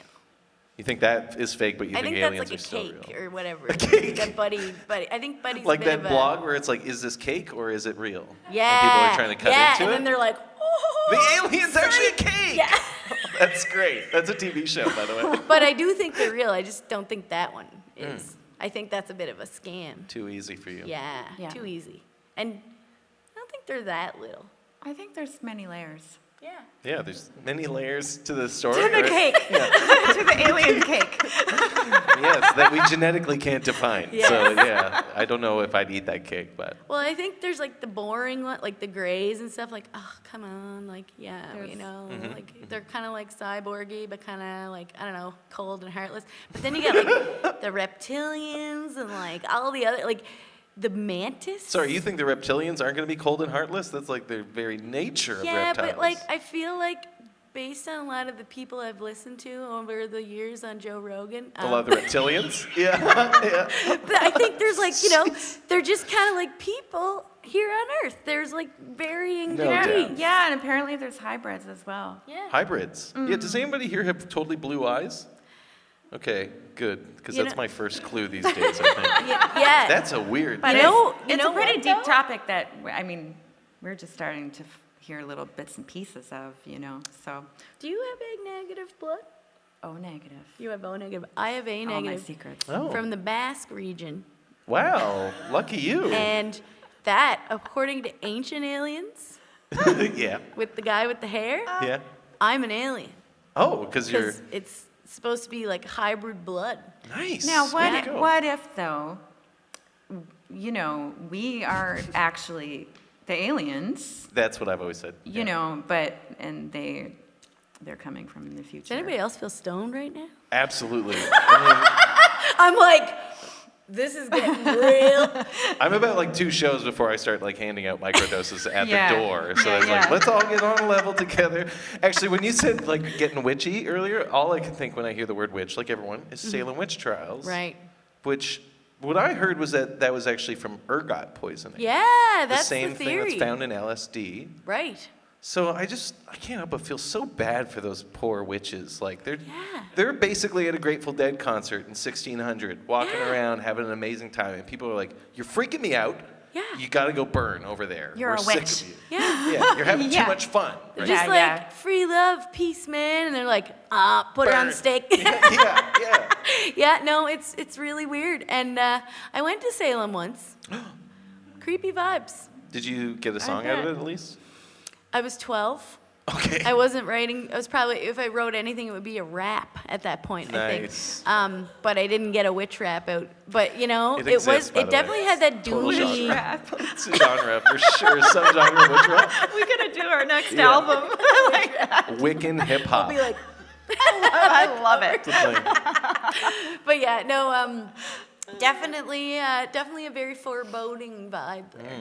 You think that is fake, but you I think think that's aliens like a are still cake real? or whatever. cake? That Buddy. I think Buddy's Like a bit that of a, blog where it's like, is this cake or is it real? Yeah. And people are trying to cut yeah, into and it. then they're like, oh. The alien's actually a cake! Yeah. That's great. That's a TV show, by the way. But I do think they're real. I just don't think that one is. I think that's a bit of a scam. Too easy for you. Yeah, Yeah. too easy. And I don't think they're that little. I think there's many layers. Yeah. Yeah, there's many layers to the story. To the right? cake. To the alien cake. Yes, that we genetically can't define. Yeah. So, yeah, I don't know if I'd eat that cake, but Well, I think there's like the boring one, like the grays and stuff. Like, oh, come on, like, yeah, There's- like they're kind of like cyborgy, but kind of like I don't know, cold and heartless. But then you get like the reptilians and like all the other like the mantis. sorry, you think the reptilians aren't going to be cold and heartless? That's like the very nature of Yeah, reptiles. but like I feel like based on a lot of the people I've listened to over the years on Joe Rogan, a lot of the reptilians. Yeah, yeah. but I think there's like they're just kind of like people here on Earth. There's like varying No degrees. doubt. Yeah, and apparently there's hybrids as well. Yeah. Hybrids. Yeah. Does anybody here have totally blue eyes? Okay, good, because You that's know- my first clue these days. I think Yeah. that's a weird. But You know- it's, you it's know a pretty what, deep though? topic that, I mean, we're just starting to hear little bits and pieces of, so. Do you have egg negative blood? O negative. You have O negative. I have A All my negative. secrets. Oh. From the Basque region. Wow, lucky you. And that, according to ancient aliens, Yeah. with the guy with the hair, Yeah. I'm an alien. Oh, because you're Because it's supposed to be like hybrid blood. nice. Now, Way to go. what if, though, we are actually the aliens, That's what I've always said. you know, and they're coming from the future. Does anybody else feel stoned right now? Absolutely. I I'm like, this is getting real. mean, I'm about like 2 shows before I start like handing out microdoses at Yeah. the door. So Yeah, I was like, yeah. let's all get on a level together. Actually, when you said like getting witchy earlier, all I can think when I hear the word witch, like everyone, is Salem witch trials. Right. Which, what I heard was that was actually from ergot poisoning. Yeah, The that's same the thing theory. that's found in LSD. Right. So I can't help but feel so bad for those poor witches. Like Yeah. they're basically at a Grateful Dead concert in 1600, walking Yeah. around having an amazing time, and people are like, "You're freaking me out. Yeah. You got to go burn over there. You're We're a sick witch." of you. Yeah. Yeah, you're having Yeah. too much fun." Right? Just Yeah, like yeah. free love, peace, man, and they're like, put it on Burn. the stake. yeah. Yeah, no, it's really weird. And I went to Salem once. Creepy vibes. Did you get a song out of it at least? I was 12. Okay. I wasn't writing. I was probably, if I wrote anything, it would be a rap at that point. Nice. I think. But I didn't get a witch rap out. But you know, It it exists, by was. the It definitely way. had that Total doomy. genre. It's a genre for sure. Some genre of witch rap. We're going to do our next Yeah. album. Wiccan hip hop. Be like, I love it. but yeah, no. Definitely a very foreboding vibe there.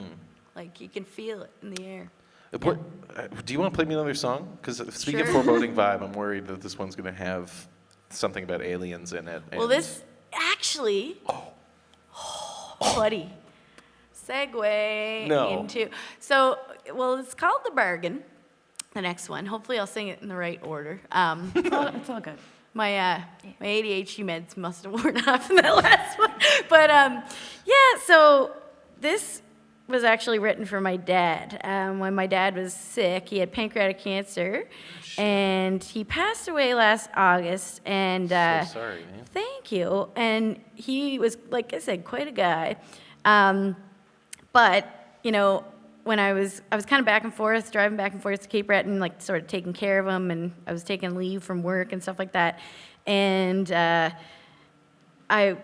Like you can feel it in the air. Do you want to play me another song? Because speaking of Sure. foreboding vibe, I'm worried that this one's going to have something about aliens in it. Well, and- this actually, buddy, segue No. into. So, well, it's called The Bargain. The next one. Hopefully, I'll sing it in the right order. It's all good. My ADHD meds must have worn off in that last one. But yeah, so this was actually written for my dad. When my dad was sick, he had pancreatic cancer, and he passed away last August. And So sorry, man. thank you. And he was, like I said, quite a guy. But you know, when I was kind of back and forth, driving back and forth to Cape Breton, like sort of taking care of him, and I was taking leave from work and stuff like that. And I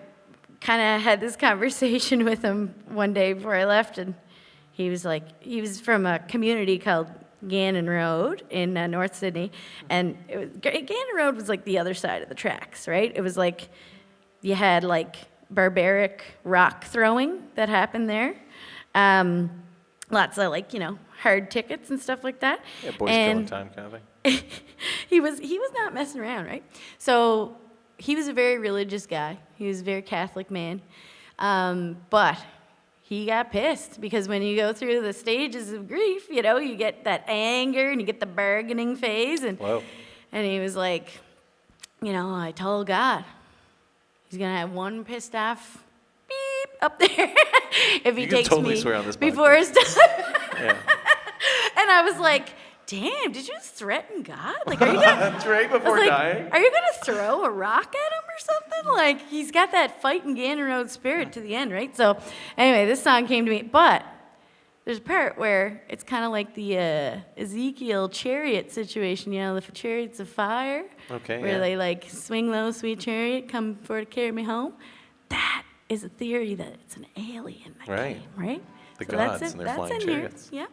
kind of had this conversation with him one day before I left, and he was from a community called Gannon Road in North Sydney, and Gannon Road was like the other side of the tracks, right? It was like you had like barbaric rock throwing that happened there. Lots of like, you know, hard tickets and stuff like that. Yeah, boys killing time kind of thing. he was not messing around, right? So he was a very religious guy. He was a very Catholic man. But he got pissed because when you go through the stages of grief, you know, you get that anger and you get the bargaining phase. And Whoa. and he was like, you know, I told God he's going to have one pissed off beep up there if he You can takes totally me swear on this before podcast. his time. Yeah. And I was like, damn, did you just threaten God? Like, are you gonna, That's right I was before like, dying. are you gonna throw a rock at him or something? Like, he's got that fighting Gannon Road spirit to the end, right? So, anyway, this song came to me, but there's a part where it's kind of like the Ezekiel chariot situation, you know, the chariots of fire, Okay, where yeah. they like swing low, sweet chariot, come for to carry me home. That is a theory that it's an alien that Right. came, right? The So that's gods it. and their That's flying in here. chariots. Yeah.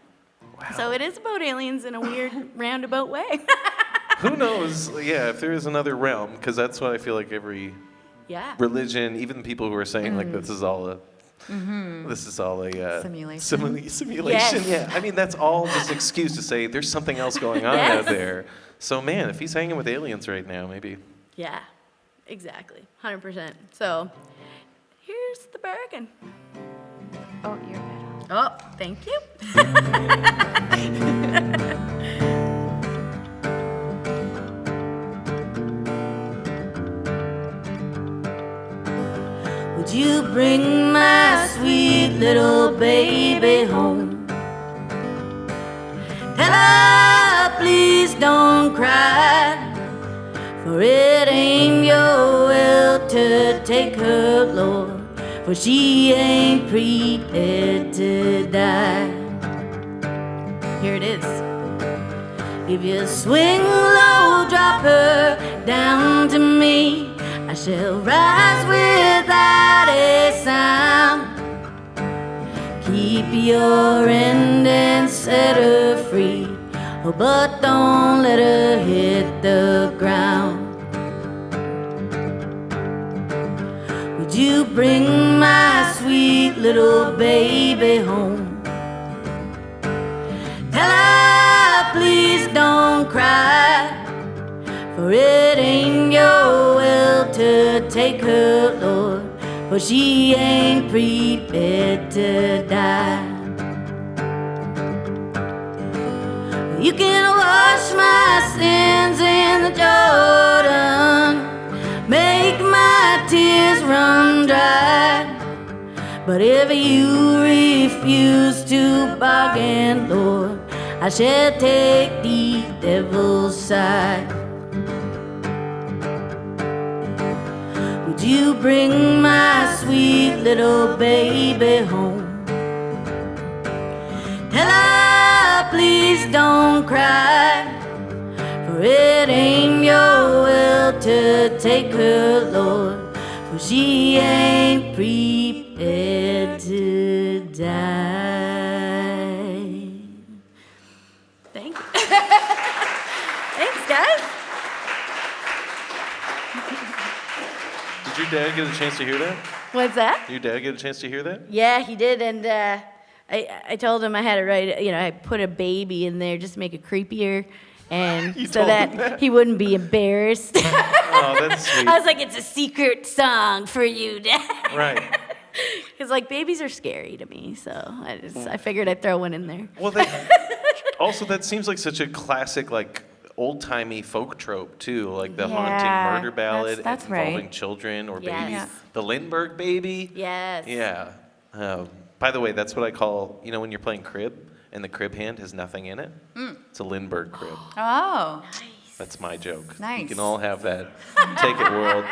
Wow. So it is about aliens in a weird roundabout way. Who knows? Yeah, if there is another realm, because that's what I feel like every Yeah. religion, even people who are saying like this is all a Simulation. simulation. Yes. Yeah, I mean that's all just an excuse to say there's something else going on Yes. out there. So man, if he's hanging with aliens right now, maybe. Yeah. Exactly. 100%. So here's the bargain. Oh, you're better. Oh, thank you. Would you bring my sweet little baby home? Tell her, please don't cry, For it ain't your will to take her, Lord, for she ain't prepared to die. Here it is. If you swing low, drop her down to me, I shall rise without a sound. Keep your end and set her free, oh, but don't let her hit the ground. Would you bring my sweet little baby home? Tell her please don't cry, for it ain't your will to take her, Lord, for she ain't prepared to die. You can wash my sins in the Jordan, make my tears run dry. But if you refuse to bargain, Lord, I shall take the devil's side. Would you bring my sweet little baby home? Tell her please don't cry, for it ain't your will to take her, Lord, for she ain't prepared to die. Thank you. Thanks, guys. Did your dad get a chance to hear that? What's that? Did your dad get a chance to hear that? Yeah, he did, and I told him I had to write, I put a baby in there just to make it creepier, and You so told him that that? he wouldn't be embarrassed. Oh, that's sweet. I was like, it's a secret song for you, Dad. Right. Because, babies are scary to me, so I figured I'd throw one in there. Well, also, that seems like such a classic, old-timey folk trope, too, like the haunting murder ballad that's involving right. children or Yes. babies. Yeah. The Lindbergh baby. Yes. Yeah. By the way, that's what I call, when you're playing crib and the crib hand has nothing in it? It's a Lindbergh crib. Oh, That's my joke. Nice. You can all have that. Take it, world.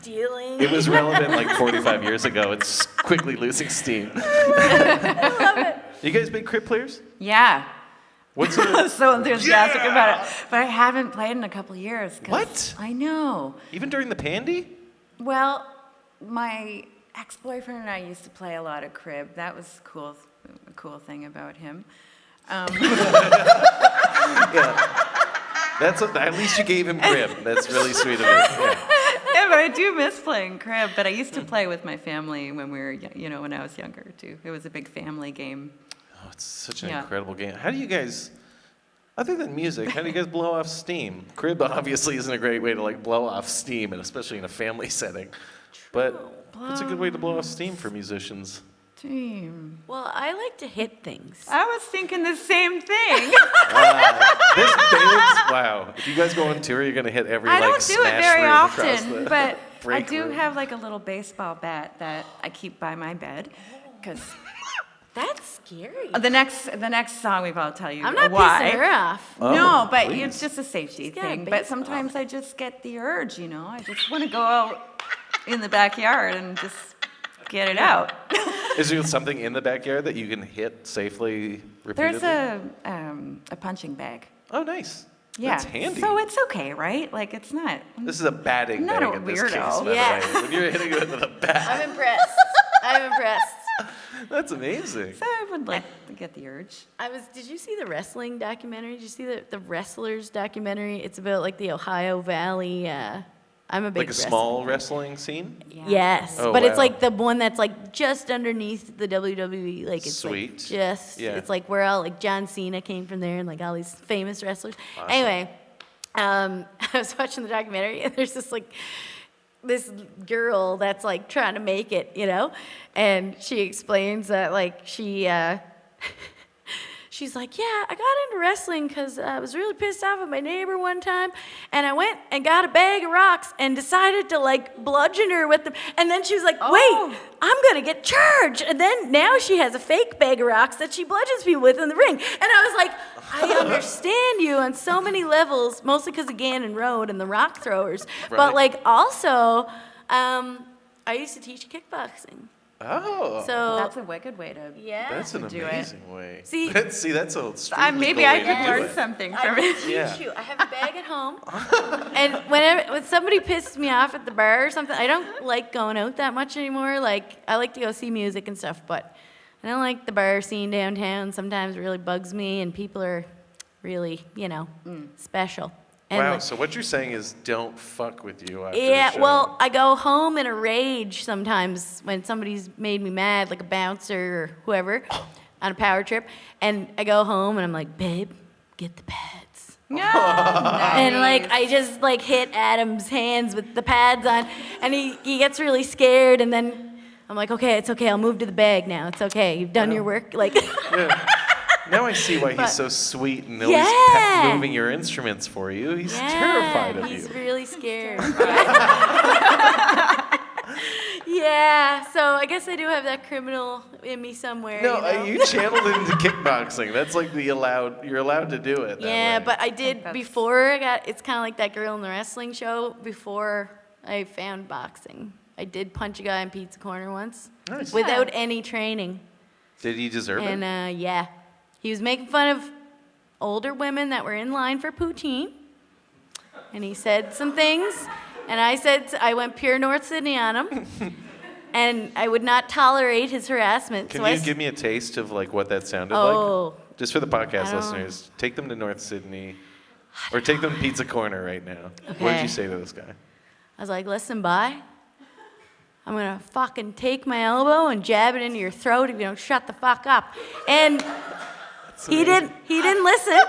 Stealing. It was relevant 45 years ago. It's quickly losing steam. I love it. You guys big crib players? yeah. What's it? So enthusiastic about it. But I haven't played in a couple of years. 'Cause What? I know. Even during the pandy? Well, my ex-boyfriend and I used to play a lot of crib. That was cool. A cool thing about him. Yeah. At least you gave him crib. That's really sweet of you. Yeah. Yeah, but I do miss playing crib. But I used to play with my family when we were, when I was younger too. It was a big family game. Oh, it's such an Yeah. incredible game. How do you guys, other than music, how do you guys blow off steam? Crib obviously isn't a great way to blow off steam, and especially in a family setting. But it's a good way to blow off steam for musicians. Team. Well, I like to hit things. I was thinking the same thing. This band's, wow. If you guys go on tour, you're going to hit every, I don't do it smash very room across often, the but I break do room. have a little baseball bat that I keep by my bed. Because That's scary. the next song I'll tell you I'm not why. pissing her off. Oh, No, but please. it's just a safety got a thing. But baseball. sometimes I just get the urge, I just want to go out in the backyard and just get it out. Is there something in the backyard that you can hit safely, repeatedly? There's a punching bag. Oh, nice. Yeah. That's handy. So it's okay, right? It's not. This is a batting Not bag a in this weirdo. case, by Yeah. the way. When you're hitting it with a bat, I'm impressed. I'm impressed. that's amazing. So I would like to get the urge. Did you see the wrestling documentary? Did you see the wrestlers documentary? It's about the Ohio Valley. I'm a big Like a small wrestling scene? Yeah. Yes, Oh, but it's wow. the one that's just underneath the WWE. It's Sweet. just Yeah. it's where all John Cena came from there and all these famous wrestlers. Awesome. Anyway, I was watching the documentary and there's this girl that's trying to make it, and she explains that she she's like, yeah, I got into wrestling because I was really pissed off at my neighbor one time, and I went and got a bag of rocks and decided to like bludgeon her with them. And then she was like, wait, I'm gonna get charged. And then now she has a fake bag of rocks that she bludgeons people with in the ring. And I was like, I understand you on so many levels, mostly because of Gannon Road and the rock throwers. Right. But like also, I used to teach kickboxing. Oh. So That's a wicked way to. yeah. That's an do it. amazing way. See- that's a Maybe I could learn something I from it. teach Yeah. you. I have a bag at home, and when somebody pisses me off at the bar or something, I don't like going out that much anymore. Like I like to go see music and stuff, but I don't like the bar scene downtown. Sometimes it really bugs me, and people are really, special. And Wow, like- so what you're saying is don't fuck with you after yeah, the show. well, I go home in a rage sometimes when somebody's made me mad, like a bouncer or whoever, on a power trip. And I go home and I'm like, babe, get the pads. Yeah. And like I just like hit Adam's hands with the pads on, and he gets really scared. And then I'm like, okay, it's okay. I'll move to the bag now. It's okay. You've done your work. Like. Yeah. Now I see why he's so sweet and always Yeah. moving your instruments for you. He's Yeah, terrified of he's you. really scared. Yeah, so I guess I do have that criminal in me somewhere. No, you know? you channeled it into kickboxing. That's like you're allowed to do it. That Yeah, way. but I did before it's kind of like that girl in the wrestling show, before I found boxing. I did punch a guy in Pizza Corner once Nice. without any training. Did he deserve it? And yeah, he was making fun of older women that were in line for poutine. And he said some things, and I went pure North Sydney on him. And I would not tolerate his harassment. Can so you give me a taste of like what that sounded Oh. like? Just for the podcast I don't- listeners, take them to North Sydney, or take them to Pizza Corner right now. What did Okay. you say to this guy? I was like, listen, bye. I'm gonna fucking take my elbow and jab it into your throat if you don't shut the fuck up. And he didn't listen.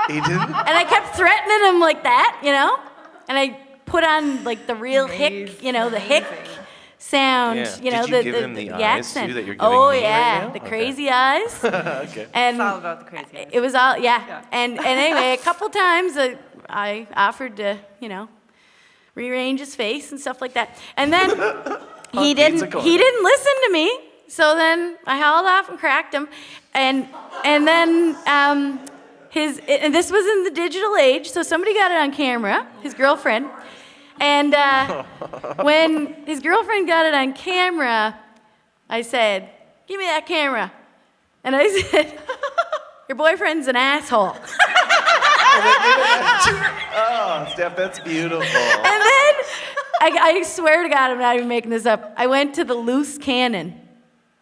He didn't. And I kept threatening him like that, And I put on like the real hick, the hick sound, Yeah. Did you give him the eyes, accent. too, that you're giving oh me right yeah, now? the Okay. crazy eyes. Okay. And It's all about the crazy eyes. It was all And anyway, a couple times I offered to rearrange his face and stuff like that, and then he Pizza didn't Corner. listen to me. So then I hauled off and cracked him, and then and this was in the digital age, so somebody got it on camera, his girlfriend. And when his girlfriend got it on camera, I said, give me that camera. And I said, your boyfriend's an asshole. Oh, Steph, that's beautiful. And then, I swear to God, I'm not even making this up. I went to the loose cannon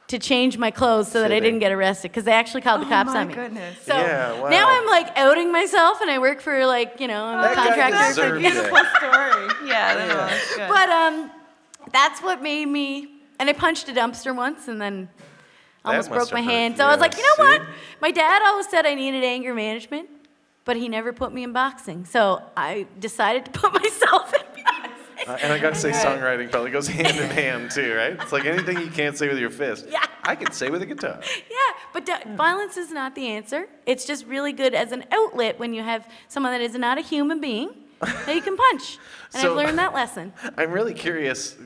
to change my clothes so that I didn't get arrested, because they actually called the cops my on me. goodness. So Yeah, wow. now I'm like outing myself, and I work for I'm a That guy contractor for. deserved it. Story. Yeah, that's good. But that's what made me. And I punched a dumpster once, and then almost must broke my have hurt hand. So you. I was like, you know See? what? My dad always said I needed anger management, but he never put me in boxing. So I decided to put myself in boxing. And I gotta say, songwriting probably goes hand in hand too, right? It's like anything you can't say with your fist, Yeah. I can say with a guitar. Yeah, but violence is not the answer. It's just really good as an outlet when you have someone that is not a human being that you can punch. And So- I've learned that lesson. I'm really curious,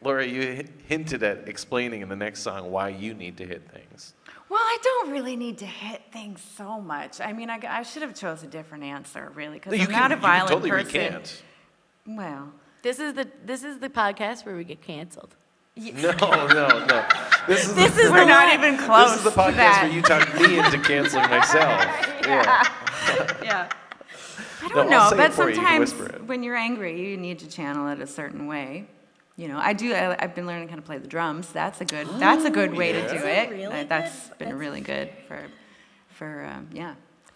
Laura. You hinted at explaining in the next song why you need to hit things. Well, I don't really need to hit things so much. I mean, I should have chose a different answer, really, because I'm not a violent totally person. recant. Well, This is the podcast where we get canceled. No. This is we're not even close. This is the to podcast that. where you talk me into canceling myself. Yeah. Yeah. I No, don't I'll know, say but it for you. You can sometimes whisper it. when you're angry, you need to channel it a certain way. I've been learning how to play the drums. That's a good way to do it. really That's good. been really good for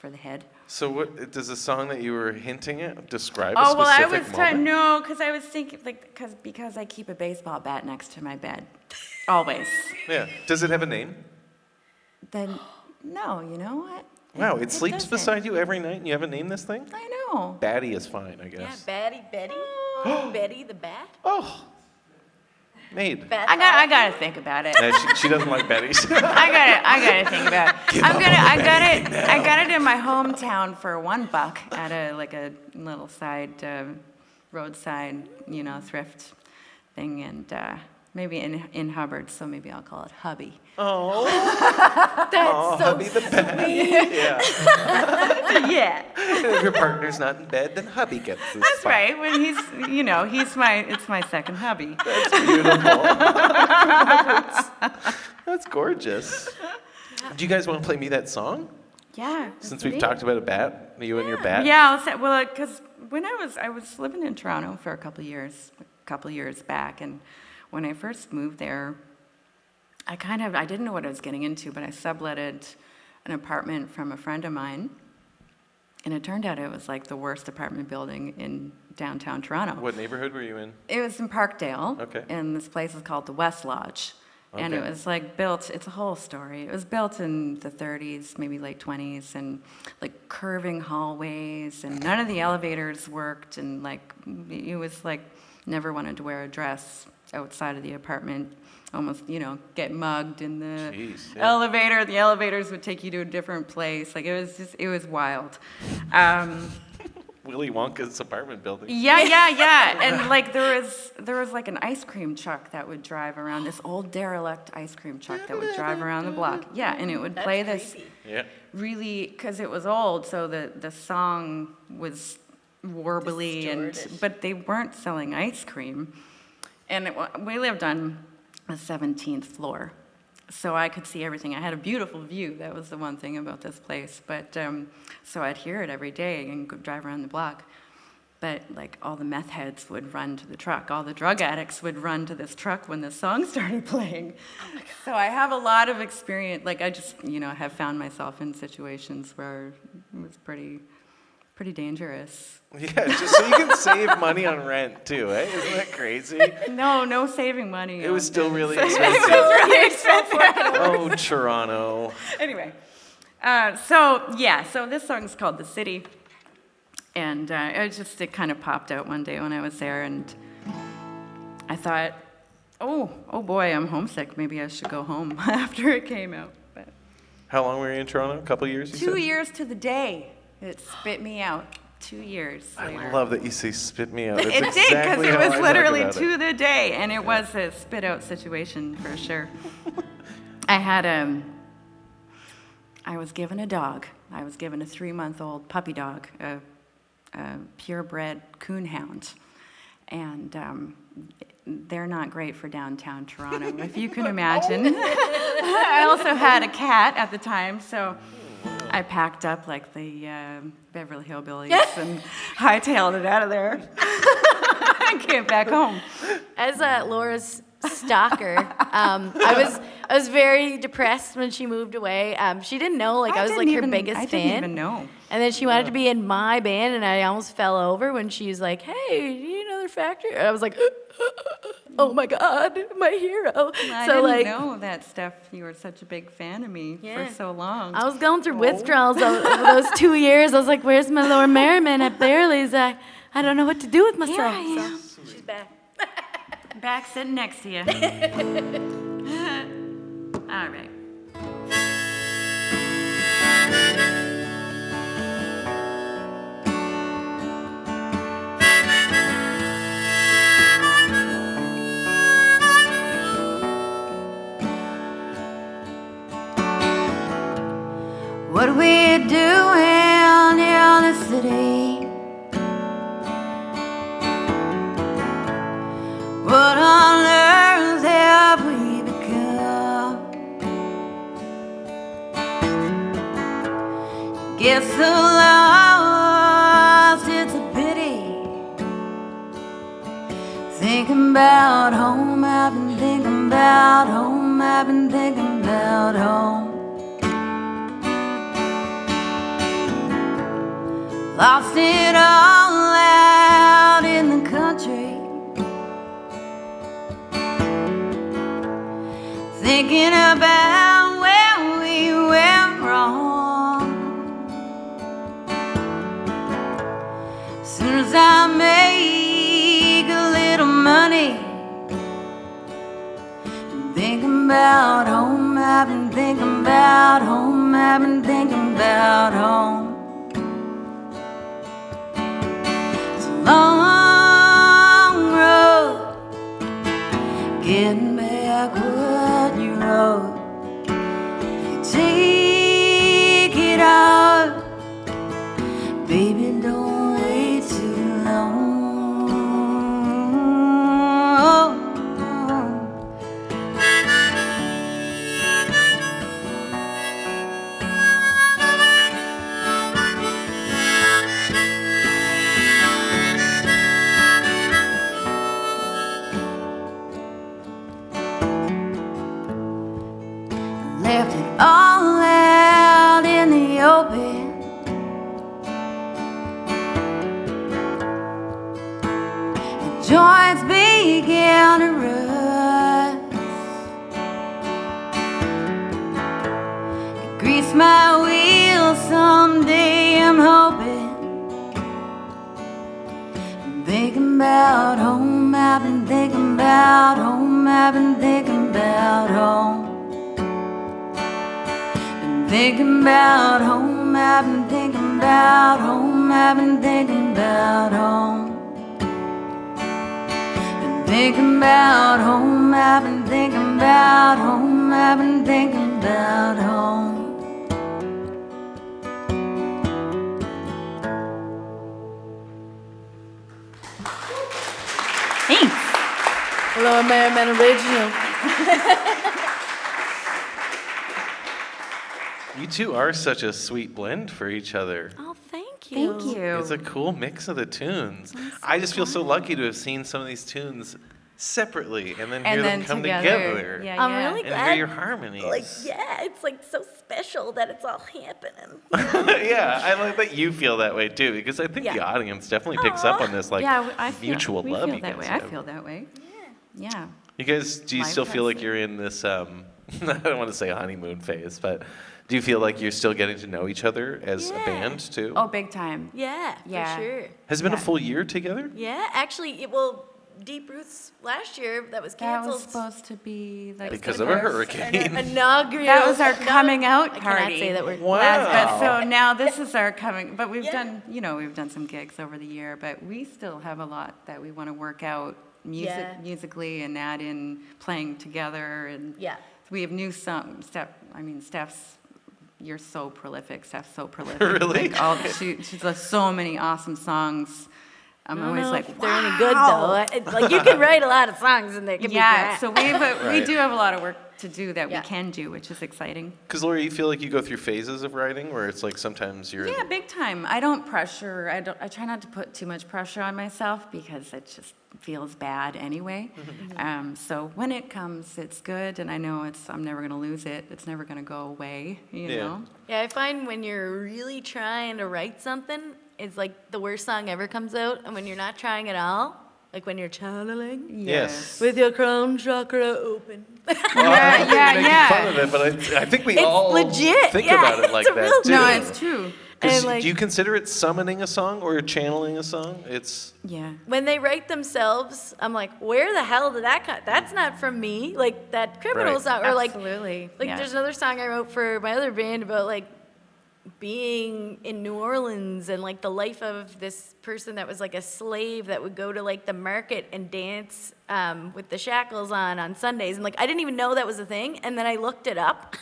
the head. So, what does the song that you were hinting at describe a Oh well, I specific was trying moment? because I was thinking because I keep a baseball bat next to my bed, always. Yeah. Does it have a name? Then no, you know what? Wow, it sleeps doesn't. beside you every night, and you haven't named this thing? I know. Batty is fine, I Yeah, guess. Betty the bat. Oh, Maid. I gotta think about it. No, she doesn't like Betty's. I gotta think about it. I got it in my hometown for $1 at a little side roadside, thrift thing, and maybe in Hubbard, so maybe I'll call it Hubby. Oh, That's so hubby the best. Yeah. Yeah, And if your partner's not in bed, then hubby gets this. that's spot. right. When it's my second hubby. That's beautiful. That's gorgeous. Do you guys want to play me that song? Yeah. Since we've talked about a bat, you and your bat. Yeah, I'll say, well, because when I was living in Toronto for a couple years back, and when I first moved there, I didn't know what I was getting into, but I subletted an apartment from a friend of mine, and it turned out it was like the worst apartment building in downtown Toronto. What neighborhood were you in? It was in Parkdale, Okay. and this place is called the West Lodge. And it Okay. was like built, it's a whole story. It was built in the 30s, maybe late 20s, and like curving hallways, and none of the elevators worked, and like it was like never wanted to wear a dress outside of the apartment, almost, get mugged in the Jeez, yeah. elevator. The elevators would take you to a different place. Like it was wild. Willy Wonka's apartment building. Yeah. And like there was like an ice cream truck that would drive around, this old derelict ice cream truck that would drive around the block. Yeah, and it would play this Yeah. really, because it was old, so the song was warbly, but they weren't selling ice cream. And we lived on the 17th floor, so I could see everything. I had a beautiful view. That was the one thing about this place. But so I'd hear it every day and go drive around the block. But like all the meth heads would run to the truck. All the drug addicts would run to this truck when the song started playing. Oh my God. So I have a lot of experience. Like I just, have found myself in situations where it was pretty dangerous. Yeah, just so you can save money on rent too, eh? Isn't that crazy? No saving money. It was on still this. really It was expensive. really expensive. Oh, Toronto. Anyway, so this song is called "The City," and it kind of popped out one day when I was there, and I thought, oh boy, I'm homesick. Maybe I should go home after it came out. But How long were you in Toronto? A couple years, you 2 said? years to the day, it spit me out. 2 years later. I love that you say spit me out. That's It did, because exactly it how was I talk literally about it. to the day, and it was a spit out situation for sure. I was given a dog. I was given a 3-month-old puppy dog, a purebred coonhound, and they're not great for downtown Toronto, if you can imagine. I also had a cat at the time, so I packed up like the Beverly Hillbillies and hightailed it out of there. I came back home. As Laura's stalker, I was very depressed when she moved away. She didn't know, I was like her biggest fan. I didn't even know. And then she wanted to be in my band, and I almost fell over when she was like, "Hey, do you know their factory?" And I was like, "Oh my God, my hero!" I didn't know that stuff. You were such a big fan of me for so long. I was going through withdrawals over those 2 years. I was like, "Where's my Laura Merriman at Barely's? I don't know what to do with myself." Here I am. So she's back. Back sitting next to you. All right. What we doing in the city? What on earth have we become? Get so lost, it's a pity. Thinking about home, I've been thinking about home, I've been thinking about home. Lost it all out in the country, thinking about where we went wrong. Soon as I make a little money, thinking about home, I've been thinking about home, I've been thinking about home. It's a long road, getting back what you wrote. If you take it out, baby, don't wait too long. Left it all out in the open. The joints began to rust. It greased my wheels someday, I'm hoping. I'm thinking about home, I've been thinking about home, I've been thinking about home. Thinking about home, I've been thinking about home, I've been thinking about home. Been thinking about home, I've been thinking about home, I've been thinking about home. Thanks. Hello, Merriman Original. You two are such a sweet blend for each other. Oh, thank you. Thank you. It's a cool mix of the tunes. I just feel so lucky to have seen some of these tunes sepaly and then hear them come together. Yeah, I'm yeah. really And glad. hear your harmonies. Like, yeah, it's like so special that it's all happening. Yeah, I like that you feel that way too, because I think the Yeah. audience definitely picks up on this, like, Yeah, I feel, mutual we love feel you that guys way. I have. feel that way. Yeah. You guys, do you Life still feel has like it. you're in this, I don't want to say honeymoon phase, but do you feel like you're still getting to know each other as a Yeah. band too? Oh, big time. Yeah, Yeah. for sure. Has it been a yeah. full year together? Yeah, actually, Deep Roots last year that was That canceled. was supposed to be like Because the of a first- hurricane. Inaugural. That was our coming out I party. cannot say that word. Wow. But so now this is our coming, but we've Yeah. done, we've done some gigs over the year, but we still have a lot that we want to work out Yeah. musically and add in playing together. And Yeah. we have new songs. Steph's, you're so prolific. Steph's so prolific. Really? Like she does so many awesome songs. I'm I don't always know like, if they're any good though. Like you can write a lot of songs and they can Yeah, be so great. we Right. do have a lot of work to do that Yeah. we can do, which is exciting. Because Laura, you feel like you go through phases of writing where it's like sometimes you're Yeah, big time. I don't pressure. I try not to put too much pressure on myself because it just feels bad anyway. So when it comes, it's good, and I know I'm never going to lose it. It's never going to go away. You Yeah. know. Yeah, I find when you're really trying to write something, it's like the worst song ever comes out, and when you're not trying at all, like when you're channeling Yes. with your crown chakra open. Yeah. fun of it, but I think we It's all legit, think yeah, about it like it's a that real too. No, it's true. 'Cause And, like- do you consider it summoning a song or channeling a song? It's Yeah. When they write themselves, I'm like, where the hell did that come? That's not from me. Like that criminal Right. song, or Absolutely. like yeah. there's another song I wrote for my other band about like being in New Orleans and like the life of this person that was like a slave that would go to like the market and dance with the shackles on Sundays, and like I didn't even know that was a thing, and then I looked it up,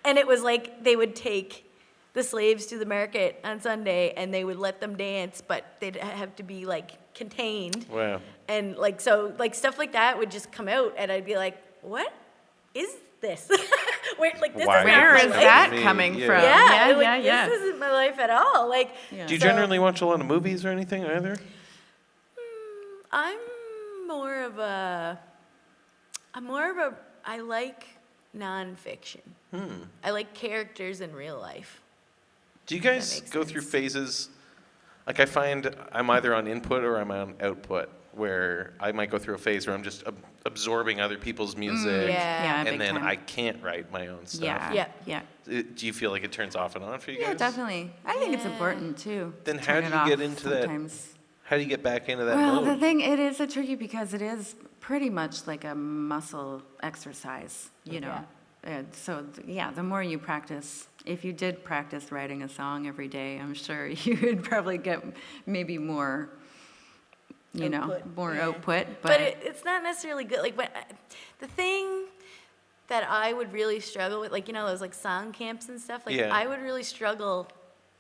and it was like they would take the slaves to the market on Sunday and they would let them dance, but they'd have to be like contained. wow. And like, so like stuff like that would just come out and I'd be like, what is this? Where, like, this Why is are not Where my is you life. that Me, coming yeah. from? Yeah, like, yeah. this isn't my life at all. Like, Yeah. Do you so generally watch a lot of movies or anything either? I'm more of a, I like nonfiction. I like characters in real life. Do you guys makes go through sense. phases? Like I find I'm either on input or I'm on output, where I might go through a phase where I'm just absorbing other people's music, Yeah. big and then time. I can't write my own stuff. Yeah. Yeah. Yeah. Do you feel like it turns off and on for you Yeah, guys? definitely. I think it's Yeah. important too. Then to how turn do it you off get into that sometimes. How do you get back into that Well, mode? the thing, it is a tricky because it is pretty much like a muscle exercise, you know. And so, the more you practice, if you did practice writing a song every day, I'm sure you would probably get maybe more, output. But it's not necessarily good. Like, the thing that I would really struggle with, like, those like song camps and stuff, like, I would really struggle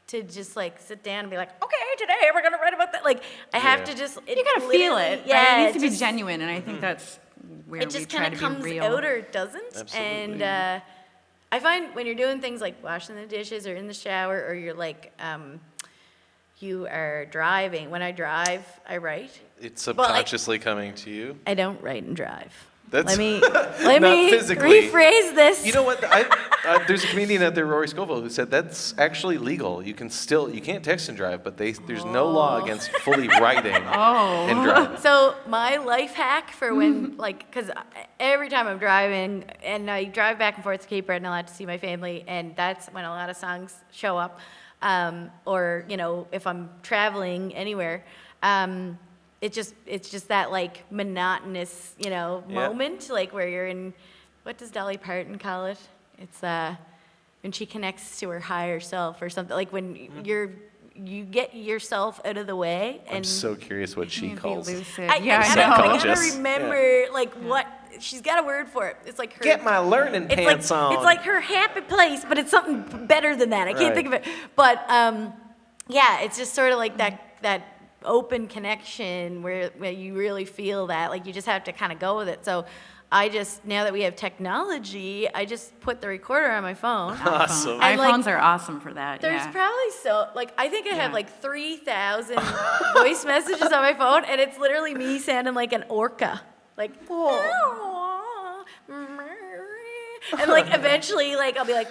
to just like sit down and be like, okay, today we're gonna write about that. Like, I have to just, you gotta feel it. Yeah, right? It needs to be genuine, and I think that's where it just kind of comes real. out or it doesn't. Absolutely. And I find when you're doing things like washing the dishes or in the shower, or you're like you are driving. When I drive, I write. It's subconsciously coming to you. I don't write and drive. That's let me physically. rephrase this. You know what? There's a comedian out there, Rory Scovel, who said that's actually legal. You can't text and drive, but there's no law against fully writing and driving. So my life hack for when, because every time I'm driving, and I drive back and forth to Cape Breton a lot to see my family, and that's when a lot of songs show up, or if I'm traveling anywhere. It's just that like monotonous, moment, like where you're in, what does Dolly Parton call it? It's when she connects to her higher self or something, like when you get yourself out of the way. And I'm so curious what she calls. I gotta remember what she's got a word for it. It's like her get my learning pants on. It's like her happy place, but it's something better than that. I can't think of it. But it's just sort of like that open connection where you really feel that, like, you just have to kind of go with it. So now that we have technology, I just put the recorder on my phone. Awesome. And, iPhones are awesome for that. There's probably I think I have like 3,000 voice messages on my phone, and it's literally me sounding like an orca. Like, and like eventually, like, I'll be like,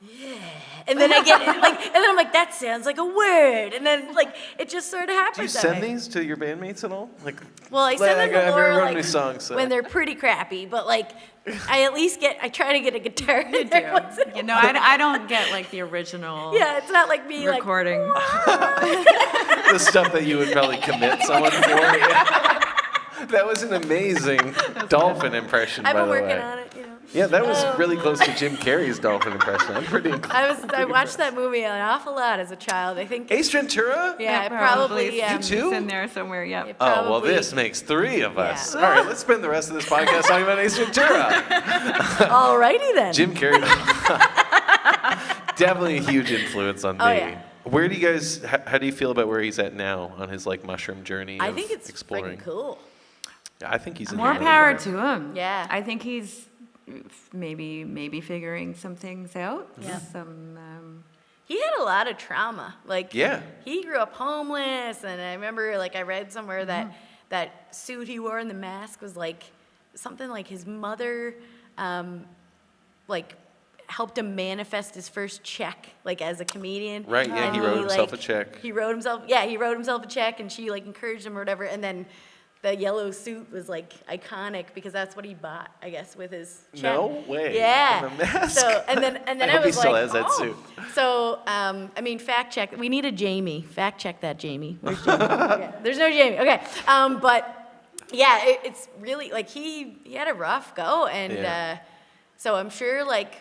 yeah. And then I get and then I'm like, that sounds like a word. And then like it just sort of happens. Do you send these to your bandmates at all? Like, well, I send them to Laura songs, when they're pretty crappy, but like I try to get a guitar. You do. I don't get like the original. Yeah, it's not like me recording. The stuff that you would probably commit someone for. Yeah. That was an amazing dolphin impression, by the way. I've been working on it, Yeah, that was really close to Jim Carrey's dolphin impression. I'm pretty inclined. I watched that movie an awful lot as a child. I think Ace Ventura? Yeah, probably. You too? It's in there somewhere, yep. Oh, well, this makes 3 of us. Yeah. All right, let's spend the rest of this podcast talking about Ace Ventura. Alrighty then. Jim Carrey. Definitely a huge influence on me. Yeah. Where do you guys, how do you feel about where he's at now on his like mushroom journey of I think it's exploring? freaking cool. Yeah, I think he's more power to him. Yeah. I think he's maybe figuring some things out. Yeah. He had a lot of trauma. Like, yeah. He grew up homeless, and I remember, like, I read somewhere that suit he wore and the mask was like something like his mother, like, helped him manifest his first check, like, as a comedian. Right. Yeah. And he wrote himself a check. He wrote himself a check, and she like encouraged him or whatever, and then the yellow suit was like iconic because that's what he bought, I guess, with his check. No way. Yeah. And the mask. So and then I hope was he still like, has that suit. So I mean, fact check. We need a Jamie. Fact check that, Jamie. Where's Jamie? Okay. There's no Jamie. Okay. But yeah, it's really like he had a rough go, and so I'm sure like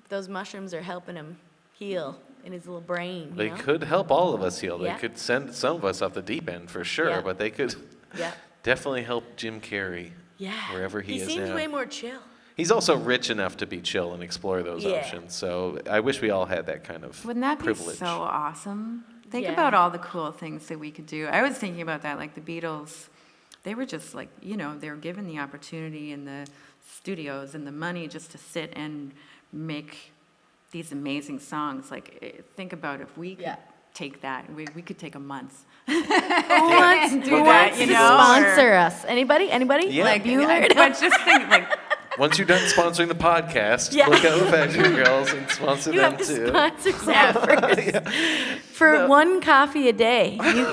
those mushrooms are helping him heal in his little brain. They could help all of us heal. Yeah. They could send some of us off the deep end for sure, but they could definitely help Jim Carrey wherever he is now. He seems way more chill. He's also rich enough to be chill and explore those options. So I wish we all had that kind of privilege. Wouldn't that be so awesome? Think about all the cool things that we could do. I was thinking about that, like the Beatles. They were just like, they were given the opportunity and the studios and the money just to sit and make these amazing songs. Like, think about if we could take that. We could take a month. Who wants to sponsor us? Anybody? Yeah. Like Bueller? But just think, like, once you're done sponsoring the podcast, look out for Factory Girls and sponsor them too. You have to sponsor that first. For one coffee a day, you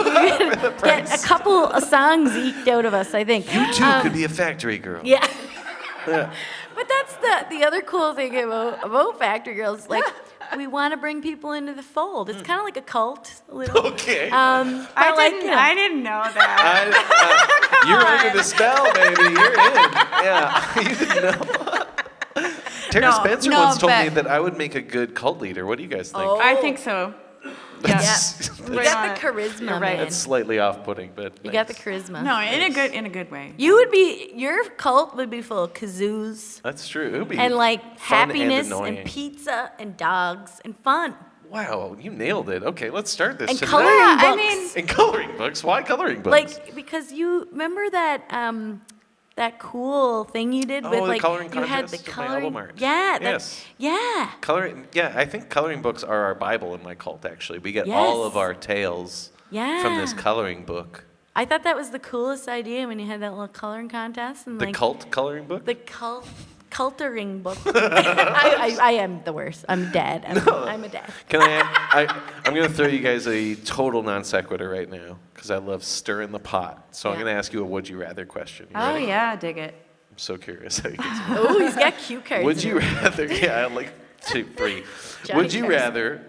get a couple of songs eked out of us, I think. You too could be a Factory Girl. Yeah. But that's the other cool thing about Factory Girls. Like, we want to bring people into the fold. It's kind of like a cult, a little. Okay. I didn't know that. You're under the spell, baby. You're in. Yeah, you didn't know. Tara Spencer once told me that I would make a good cult leader. What do you guys think? Oh. I think so. Yeah. That's- You got the charisma, You're right. man. That's slightly off-putting, but You got the charisma. No, in a good way. Your cult would be full of kazoos That's true. It would be and like fun happiness and, and pizza and dogs and fun. Wow, you nailed it. Okay, let's start this And tonight. coloring I books. mean- And coloring books. Why coloring books? Like, because you remember that cool thing you did with the like coloring you had the contest with my coloring. album art. Yeah. Yes. Yeah. Coloring. Yeah, I think coloring books are our Bible in my cult. Actually, we get Yes. all of our tales from this Yeah. coloring book. I thought that was the coolest idea when you had that little coloring contest and The like cult coloring book. the cultering book. I am the worst. I'm dead. I'm a dad. Can I'm going to throw you guys a total non sequitur right now because I love stirring the pot. So I'm Yeah. going to ask you a would you rather question. You Oh ready? yeah, dig it. I'm so curious how you get to Oh, he's got cue cards. Would in you there. rather? Yeah, I like 3. Johnny Would you Carson. rather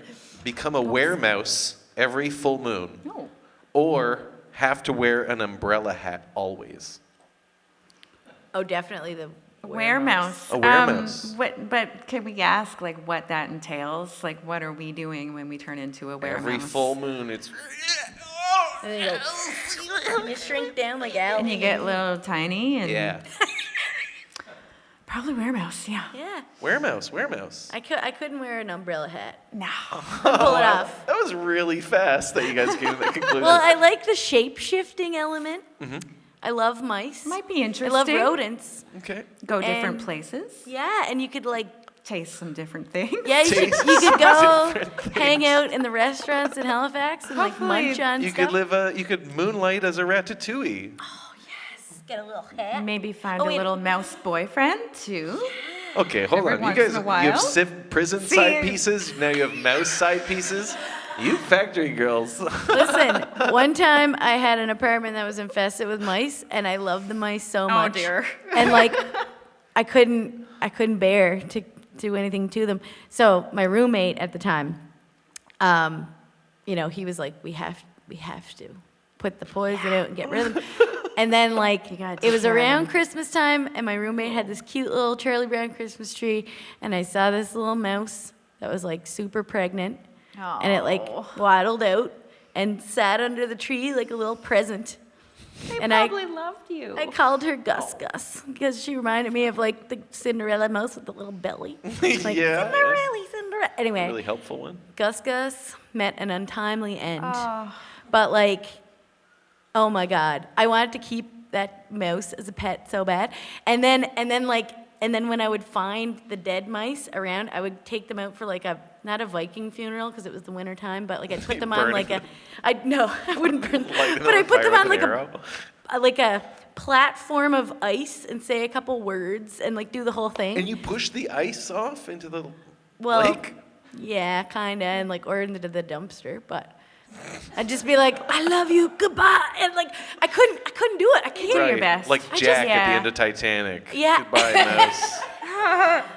become a weremouse every full moon, No. or have to wear an umbrella hat always? Oh, definitely the Weremouse. A weremouse. But can we ask like what that entails? Like what are we doing when we turn into a weremouse? Every full moon, it's. And then you go, you shrink down like Al. And you get little tiny and Yeah, probably weremouse. Yeah. Yeah. weremouse. I couldn't wear an umbrella hat. No. Couldn't pull it off. That was really fast that you guys came to that conclusion. Well, I like the shape-shifting element. I love mice. Might be I interesting. love rodents. Okay. Go different And- places. Yeah, and you could like, Taste some different things. yeah, you could go hang out in the restaurants in Halifax and like Hopefully munch on You stuff. could you could moonlight as a ratatouille. Get a little hat. Maybe find Oh, a wait. little mouse boyfriend too. Okay, hold Every on. You once guys, in a you while. have prison See? side pieces. Now you have mouse side pieces. You factory girls. Listen, one time I had an apartment that was infested with mice, and I loved the mice so much. dear. And like, I couldn't bear to do anything to them. So my roommate at the time, he was like, we have to put the poison out and get rid of them. And then like, You gotta it take was care of around them. Christmas time, and my roommate had this cute little Charlie Brown Christmas tree, and I saw this little mouse that was like super pregnant. And it like Aw. waddled out and sat under the tree like a little present. They And probably loved you. I called her Gus Gus because she reminded me of like the Cinderella mouse with the little belly. Like, Yeah. Cinderella. Anyway, Really helpful one. Gus Gus met an untimely end. Oh. But like, oh my God, I wanted to keep that mouse as a pet so bad. And then when I would find the dead mice around, I would take them out for like not a Viking funeral because it was the winter time, but like I'd put them on Burning like I wouldn't burn, Light but I put them on like like a platform of ice and say a couple words and like do the whole thing. And you push the ice off into the Well, lake? yeah, kinda, and like or into the dumpster, but I'd just be like, I love you, goodbye, and like I couldn't do it. I can't. Right. your best. Like I Jack just- at the yeah. end of Titanic. Yeah. Goodbye, mouse.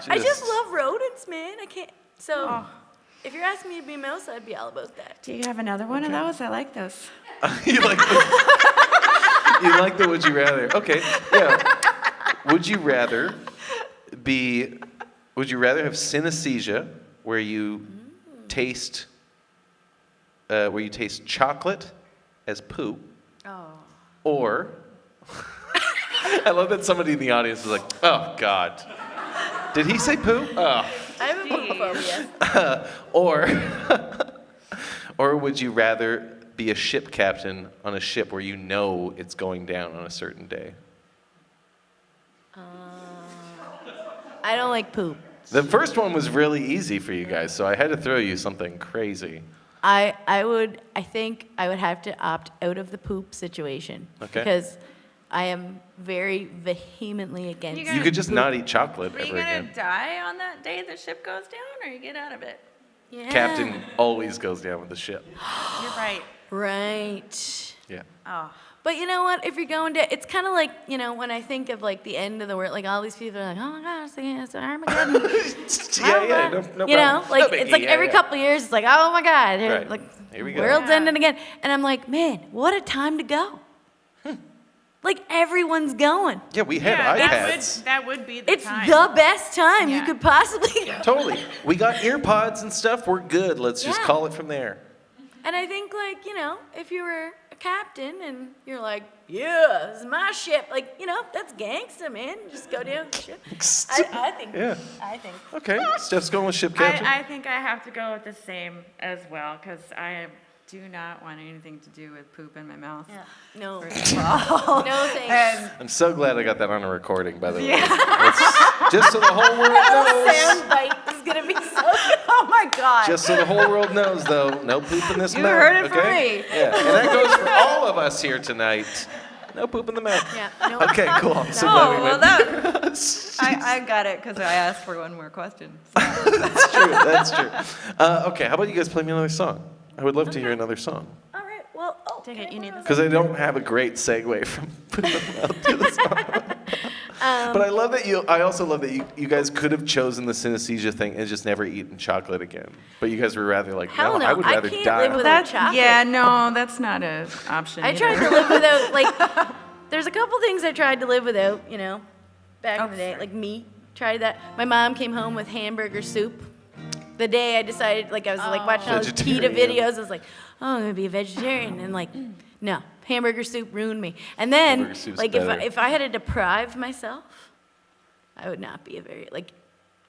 I just love rodents, man. I can't. So, if you're asking me to be a mouse, I'd be all about that. Do you have another one of those? I like those. You like the would you rather. Okay. Yeah. Would you rather have synesthesia where you taste chocolate as poop? Oh. Or I love that somebody in the audience is like, "Oh God, did he say poo?" Oh. I have a poop phobia. Or would you rather be a ship captain on a ship where you know it's going down on a certain day? I don't like poop. The first one was really easy for you guys, so I had to throw you something crazy. I think I would have to opt out of the poop situation. Okay. Because I am very vehemently against You it. You could just not eat chocolate Are you ever gonna again. die on that day the ship goes down, or you get out of it? Yeah. Captain always goes down with the ship. You're right. Right. Yeah. Oh. But you know what? If you're going to, it's kind of like, when I think of like the end of the world, like all these people are like, oh my gosh, it's Armageddon. yeah, no problem. Like No it's biggie, like yeah, every yeah. couple of years, it's like, oh my God, Right. like Here we go. world's Yeah. ending again, and I'm like, man, what a time to go. like everyone's going. Yeah, we had iPads. That would be the It's time. the best time you Yeah. could possibly. Totally. We got ear pods and stuff. We're good. Let's just Yeah. call it from there. And I think, like, if you were a captain and you're like, yeah, this is my ship, like, that's gangsta, man. Just go down the ship. I think. Yeah. I think. Okay. Steph's going with ship captain. I think I have to go with the same as well, because I do not want anything to do with poop in my mouth. Yeah. No. First of all. No thanks. I'm so glad I got that on a recording, by the way. Just so the whole world knows. Sound bite is gonna be so. Oh my god. Just so the whole world knows, though, no poop in this You mouth. heard it from okay? me. Yeah, and that goes for all of us here tonight. No poop in the mouth. Yeah. No. Okay, cool. I'm so Oh, glad we well, went. I got it because I asked for one more question. That's true. That's true. Okay, how about you guys play me another song? I would love to hear another song. All right. Well. Oh. Take it, you need this. Because I don't have a great segue from poop in the mouth to the song. But I love that I also love that you guys could have chosen the synesthesia thing and just never eaten chocolate again. But you guys were rather like, Hell no, I would I rather can't die. live without chocolate. Yeah, no, that's not an option. I tried to live without, like, there's a couple things I tried to live without, back in the day, sorry. like meat. Tried that. My mom came home with hamburger soup. The day I decided, like, I was like watching all these PETA Vegetarian. videos, I was like, oh, I'm gonna be a vegetarian, and like, no, hamburger soup ruined me. And then, Hamburger soup's like, better. if I had to deprive myself, I would not be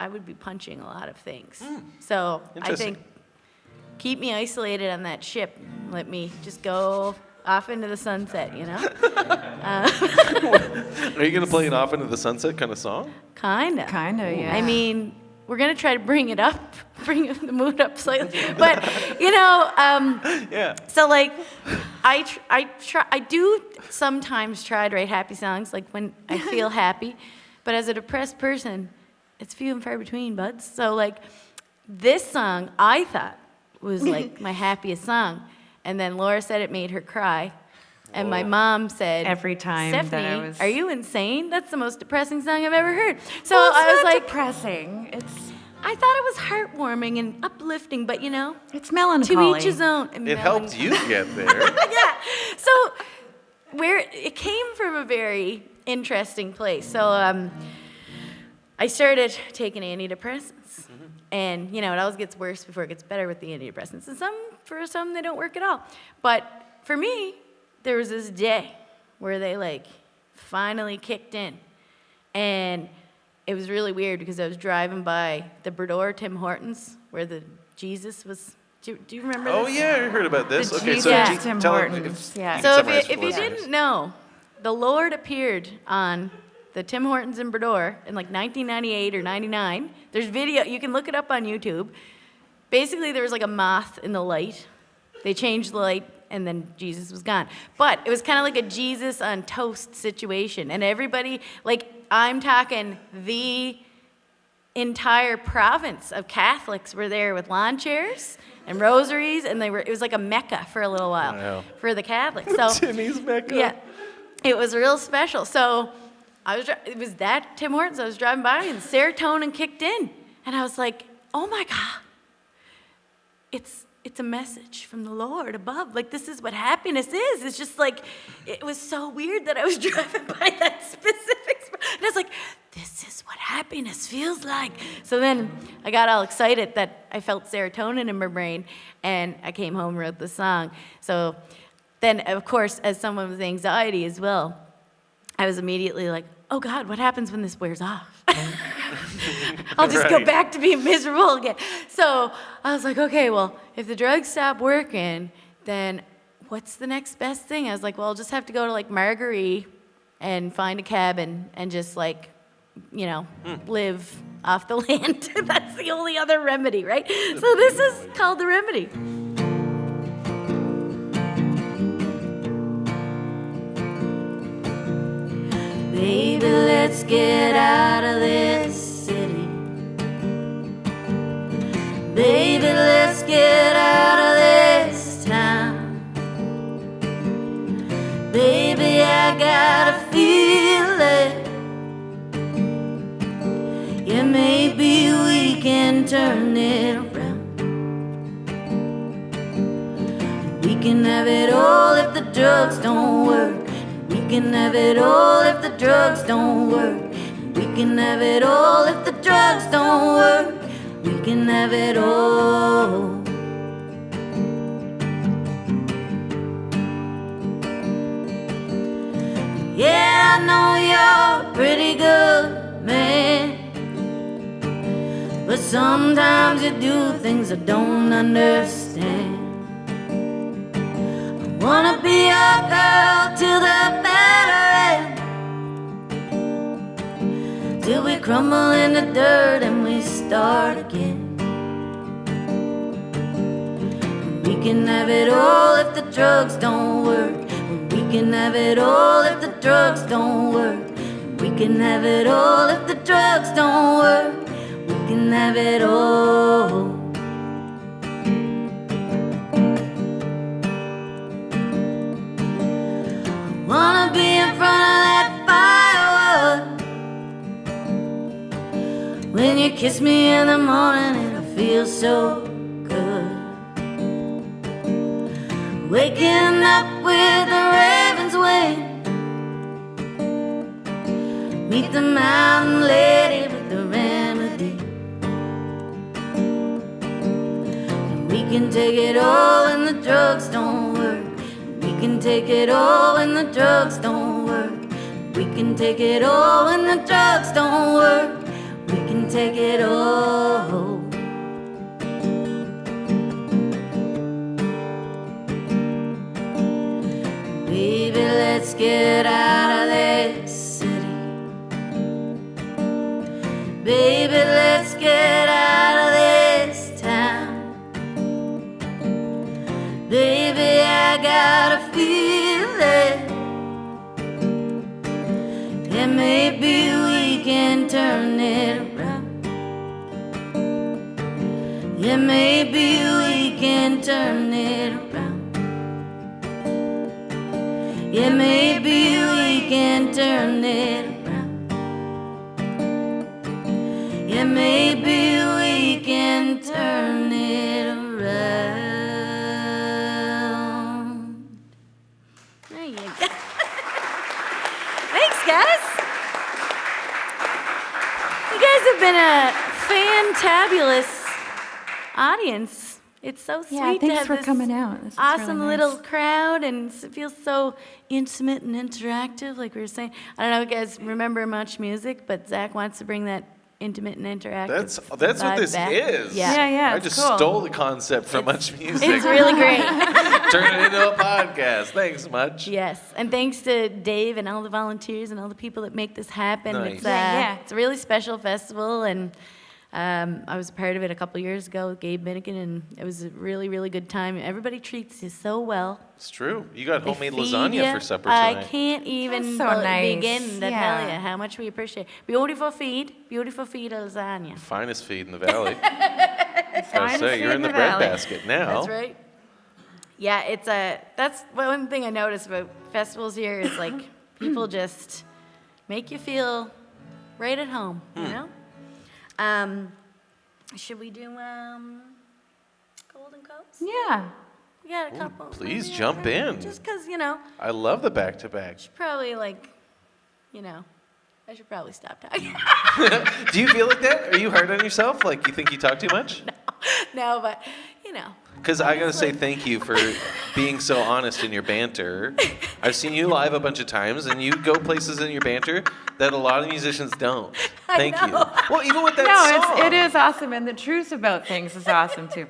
I would be punching a lot of things. So I Interesting. think keep me isolated on that ship. Let me just go off into the sunset, Are you going to play an Off Into the Sunset kind of song? Kinda. Kinda, yeah. I mean, we're gonna try to bring the mood up slightly, but Yeah. so like, I do sometimes try to write happy songs, like when I feel happy, but as a depressed person, it's few and far between, buds. So like, this song I thought was like my happiest song, and then Laura said it made her cry. And my mom said, Every time that I Stephanie, was- are you insane? That's the most depressing song I've ever heard. So Well, it's I was not like, depressing. It's I thought it was heartwarming and uplifting, but it's to melancholy. each his own. It helped you get there. Yeah. So it came from a very interesting place. So I started taking antidepressants. And, it always gets worse before it gets better with the antidepressants. And for some, they don't work at all. But for me, there was this day where they, finally kicked in. And it was really weird because I was driving by the Bredor Tim Hortons where the Jesus was. Do you remember Oh, this? yeah, I heard about this. The Okay, Jesus so Tim tell Hortons, If, yeah. you So can summarize for if you listeners. didn't know, the Lord appeared on the Tim Hortons in Bredor in 1998 or 99. There's video, you can look it up on YouTube. Basically, there was a moth in the light. They changed the light, and then Jesus was gone. But it was kind of like a Jesus on toast situation. And everybody, I'm talking the entire province of Catholics were there with lawn chairs and rosaries, and it was like a Mecca for a little while Wow. for the Catholics. So Timmy's Mecca. yeah, it was real special. So it was that Tim Hortons. I was driving by and serotonin kicked in, and I was like, oh my God, it's a message from the Lord above. This is what happiness is. It's just it was so weird that I was driving by that specific spot, and I was like, this is what happiness feels like. So then I got all excited that I felt serotonin in my brain, and I came home and wrote the song. So then, of course, as someone with anxiety as well, I was immediately like, oh God, what happens when this wears off? I'll just go Right. back to being miserable again. So I was like, okay, well, if the drugs stop working, then what's the next best thing? I was like, well, I'll just have to go to Marguerite and find a cabin and just live off the land. That's the only other remedy, right? So this is called The Remedy. Baby, let's get out of this city. Baby, let's get out of this town. Baby, I got a feeling. Yeah, maybe we can turn it around. We can have it all if the drugs don't work. We can have it all if the drugs don't work. We can have it all if the drugs don't work. We can have it all. Yeah, I know you're a pretty good man, but sometimes you do things I don't understand. I wanna be your girl till the better end, till we crumble in the dirt and we start again. We can have it all if the drugs don't work. We can have it all if the drugs don't work. We can have it all if the drugs don't work. We can have it all. I wanna be in front of that firewood when you kiss me in the morning and it feels so good. Waking up with the raven's wing, meet the mountain lady with the remedy. And we can take it all when the drugs don't work. We can take it all when the drugs don't work. We can take it all when the drugs don't work. We can take it all. Baby, let's get out of this city. Baby, let's get out of this town. Baby, I got a feeling, and maybe we can turn it around. Yeah, maybe we can turn it around. Yeah, maybe we can turn it around. Yeah, maybe we can turn it around. There you go. Thanks, guys. You guys have been a fantabulous audience. It's so sweet to thanks have for this coming out. This is awesome really nice. little crowd, and it feels so intimate and interactive, like we were saying. I don't know if you guys remember Much Music, but Zach wants to bring that intimate and interactive. That's what vibe this back. is. Yeah, I it's just cool. stole the concept from Much Music. It's really great. Turn it into a podcast. Thanks, Much. Yes, and thanks to Dave and all the volunteers and all the people that make this happen. Nice. It's, Yeah. it's a really special festival, and I was a part of it a couple years ago with Gabe Minnigan, and it was a really, really good time. Everybody treats you so well. It's true. You got They homemade feed lasagna ya. for supper I tonight. can't even That's so nice. begin to tell Yeah. you how much we appreciate. Beautiful feed lasagna. Finest feed in the valley. Gotta say, you're in the bread basket now. That's right. Yeah, that's one thing I noticed about festivals here is like people just make you feel right at home, you know? Should we do Golden Coats? Yeah. We got a couple. please maybe jump over. in. Just because, you know, I love the back-to-back. should probably I should probably stop talking. Do you feel like that? Are you hard on yourself? Like you think you talk too much? No, but, Because I gotta say thank you for being so honest in your banter. I've seen you live a bunch of times, and you go places in your banter that a lot of musicians don't. Thank you. Well, even with that song. It is awesome, and the truth about things is awesome too.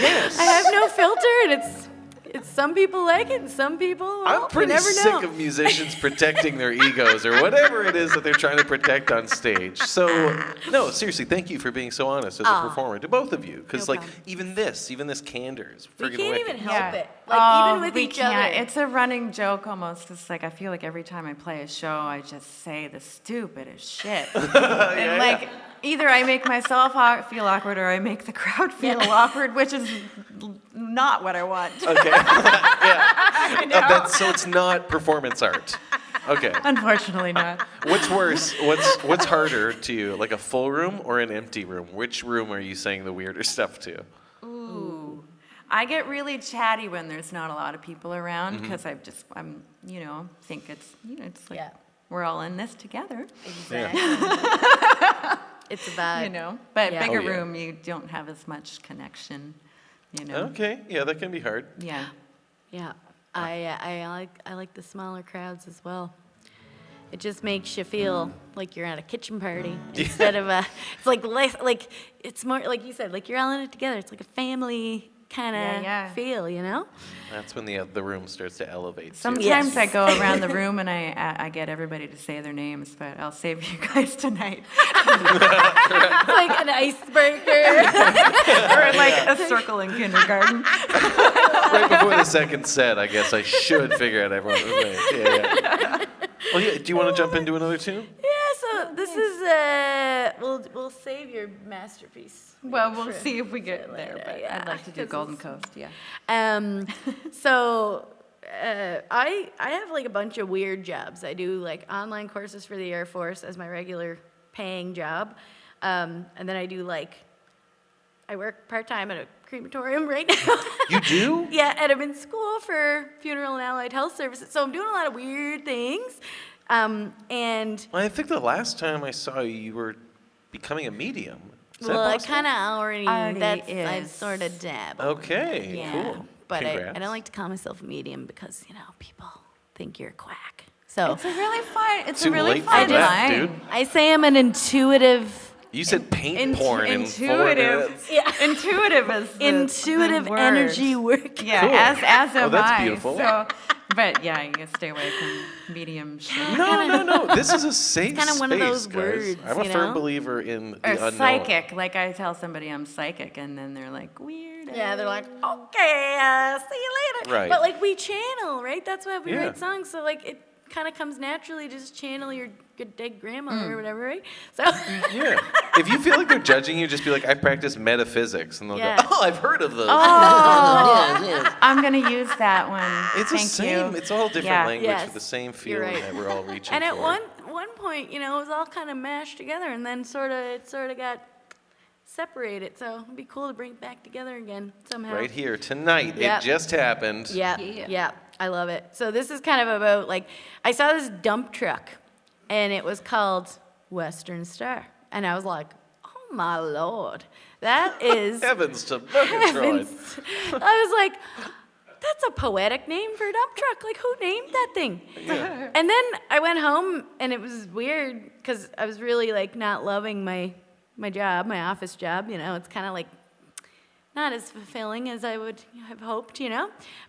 Yes. I have no filter, and it's some people like it, and some people, well, I'm pretty you never sick know. of musicians protecting their egos or whatever it is that they're trying to protect on stage. So, no, seriously, thank you for being so honest as a performer, to both of you. Because, No like, problem. even this candor is We friggin' can't wicked. even help Yeah. it. Like, even with we each can't. other. It's a running joke almost. It's like I feel like every time I play a show, I just say the stupidest shit. And like either I make myself feel awkward or I make the crowd feel awkward, which is not what I want. Okay. Yeah. So it's not performance art. Okay. Unfortunately not. What's worse? What's harder to you? Like a full room or an empty room? Which room are you saying the weirder stuff to? Ooh. I get really chatty when there's not a lot of people around because I'm think it's like we're all in this together. Exactly. It's about but bigger room, you don't have as much connection. Okay, yeah, that can be hard. Yeah. Yeah, I like the smaller crowds as well. It just makes you feel like you're at a kitchen party instead of it's like it's more like you said, like you're all in it together. It's like a family kind of feel, That's when the room starts to elevate. Sometimes I go around the room and I get everybody to say their names, but I'll save you guys tonight. It's like an icebreaker. Or like a circle in kindergarten. Right before the second set, I guess I should figure out everyone's name. Yeah. Well, do you want to jump into another tune? Yeah, so this is we'll save your masterpiece. Well, we'll see if we get there, but I'd like to do Golden Coast, So I have like a bunch of weird jobs. I do like online courses for the Air Force as my regular paying job, and then I work part-time at a crematorium right now. You do? Yeah, and I'm in school for funeral and allied health services, so I'm doing a lot of weird things. And I think the last time I saw you, you were becoming a medium. Is that I possible? kind of already I've is. sort of dabbled. Okay, Yeah, cool. but I Congrats. don't like to call myself a medium because people think you're a quack. So It's a really fun. It's Too a really late for fun that, line. dude. I say I'm an intuitive. You said paint porn in 4 minutes. Yeah. Intuitive is the intuitive word. energy work. Yeah, Cool. as am that's I. beautiful. So, but yeah, you gotta stay away from mediumship. No. This is a safe kinda space, one of those guys. words, I'm a firm believer in the Or unknown. psychic. Like I tell somebody I'm psychic, and then they're like, weird. Yeah, they're like, okay, see you later. Right. But like we channel, right? That's why we Yeah. write songs. So like it kind of comes naturally to just channel your good dead grandma or whatever, right? So Yeah. If you feel like they're judging you, just be like, I practice metaphysics. And they'll Yeah. go, oh, I've heard of those. I'm gonna use that one. It's Thank the same. you. It's all different Yeah. language Yes, with the same you're feeling right. that we're all reaching and for. at one point, it was all kind of mashed together, and then it sort of got separated. So it'd be cool to bring it back together again somehow. Right here, tonight. Yep. It just happened. Yeah, I love it. So this is kind of about I saw this dump truck, and it was called Western Star, and I was like, oh my Lord, that is Heavens to Murgatroyd. I was like, that's a poetic name for a dump truck. Like, who named that thing? Yeah. And then I went home, and it was weird because I was really not loving my job, my office job. It's kind of not as fulfilling as I would have hoped,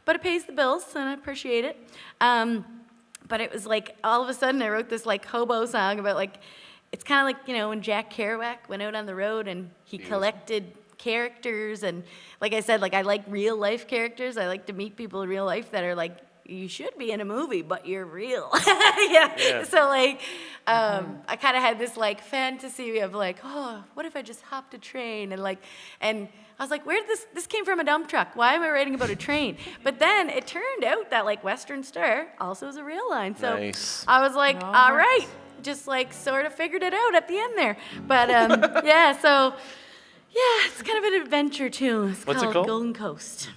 but it pays the bills, and I appreciate it. But it was all of a sudden I wrote this hobo song about it's kind of when Jack Kerouac went out on the road and he collected characters, and like I said, I like real life characters. I like to meet people in real life that are you should be in a movie, but you're real. Yeah. So I kind of had this fantasy of oh, what if I just hopped a train and I was like, where did this came from a dump truck? Why am I writing about a train? But then it turned out that Western Star also is a real line. So Nice. I was like, all right, just sort of figured it out at the end there. But yeah, so yeah, it's kind of an adventure too. It's What's it called? Golden Coast.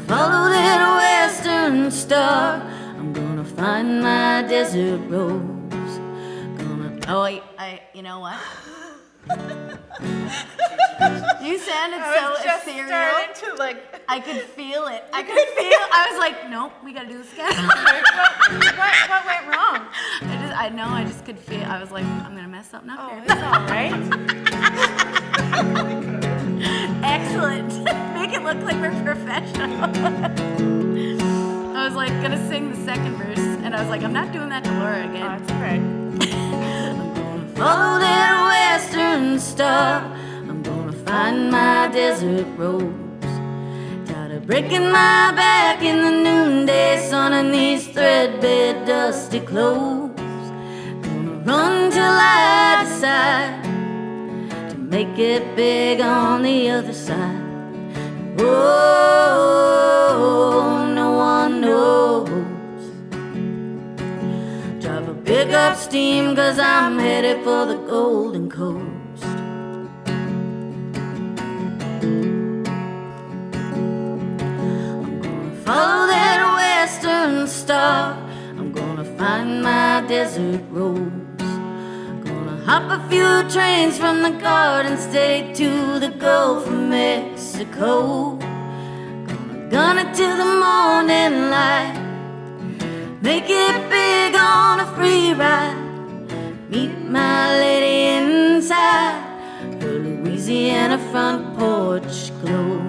Follow that western star. I'm gonna find my desert rose. You know what? You sounded so ethereal. I could feel it. I was like, nope, we gotta do this again. What went wrong? I just could feel. I was like, I'm gonna mess something up here. It's all right. Excellent. Make it look like we're professional. I was gonna sing the second verse, and I was like, I'm not doing that to Laura again. Oh, it's all right. I'm gonna follow that western star. I'm gonna find my desert rose. Tired of breaking my back in the noonday sun in these threadbare, dusty clothes. Gonna run till I decide to make it big on the other side. Oh, pick up steam, 'cause I'm headed for the Golden Coast. I'm gonna follow that western star. I'm gonna find my desert rose. Gonna hop a few trains from the Garden State to the Gulf of Mexico. Gonna gun it till the morning light. Make it big on a free ride. Meet my lady inside her Louisiana front porch glow.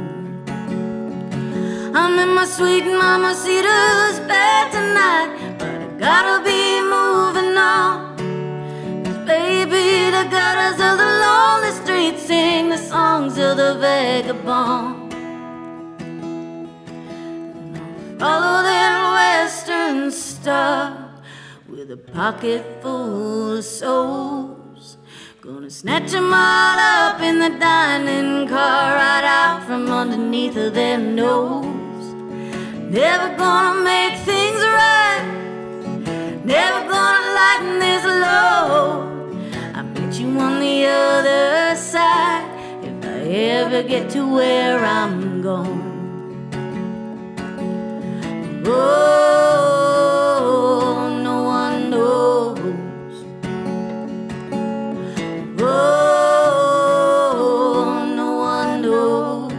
I'm in my sweet mamacita's bed tonight, but I gotta be moving on. 'Cause baby, the gutters of the lonely streets sing the songs of the vagabond. And I'll follow that western star with a pocket full of souls. Gonna snatch 'em all up in the dining car right out from underneath of their nose. Never gonna make things right, never gonna lighten this load. I'll meet you on the other side if I ever get to where I'm going. Oh, no one knows. Oh, no one knows.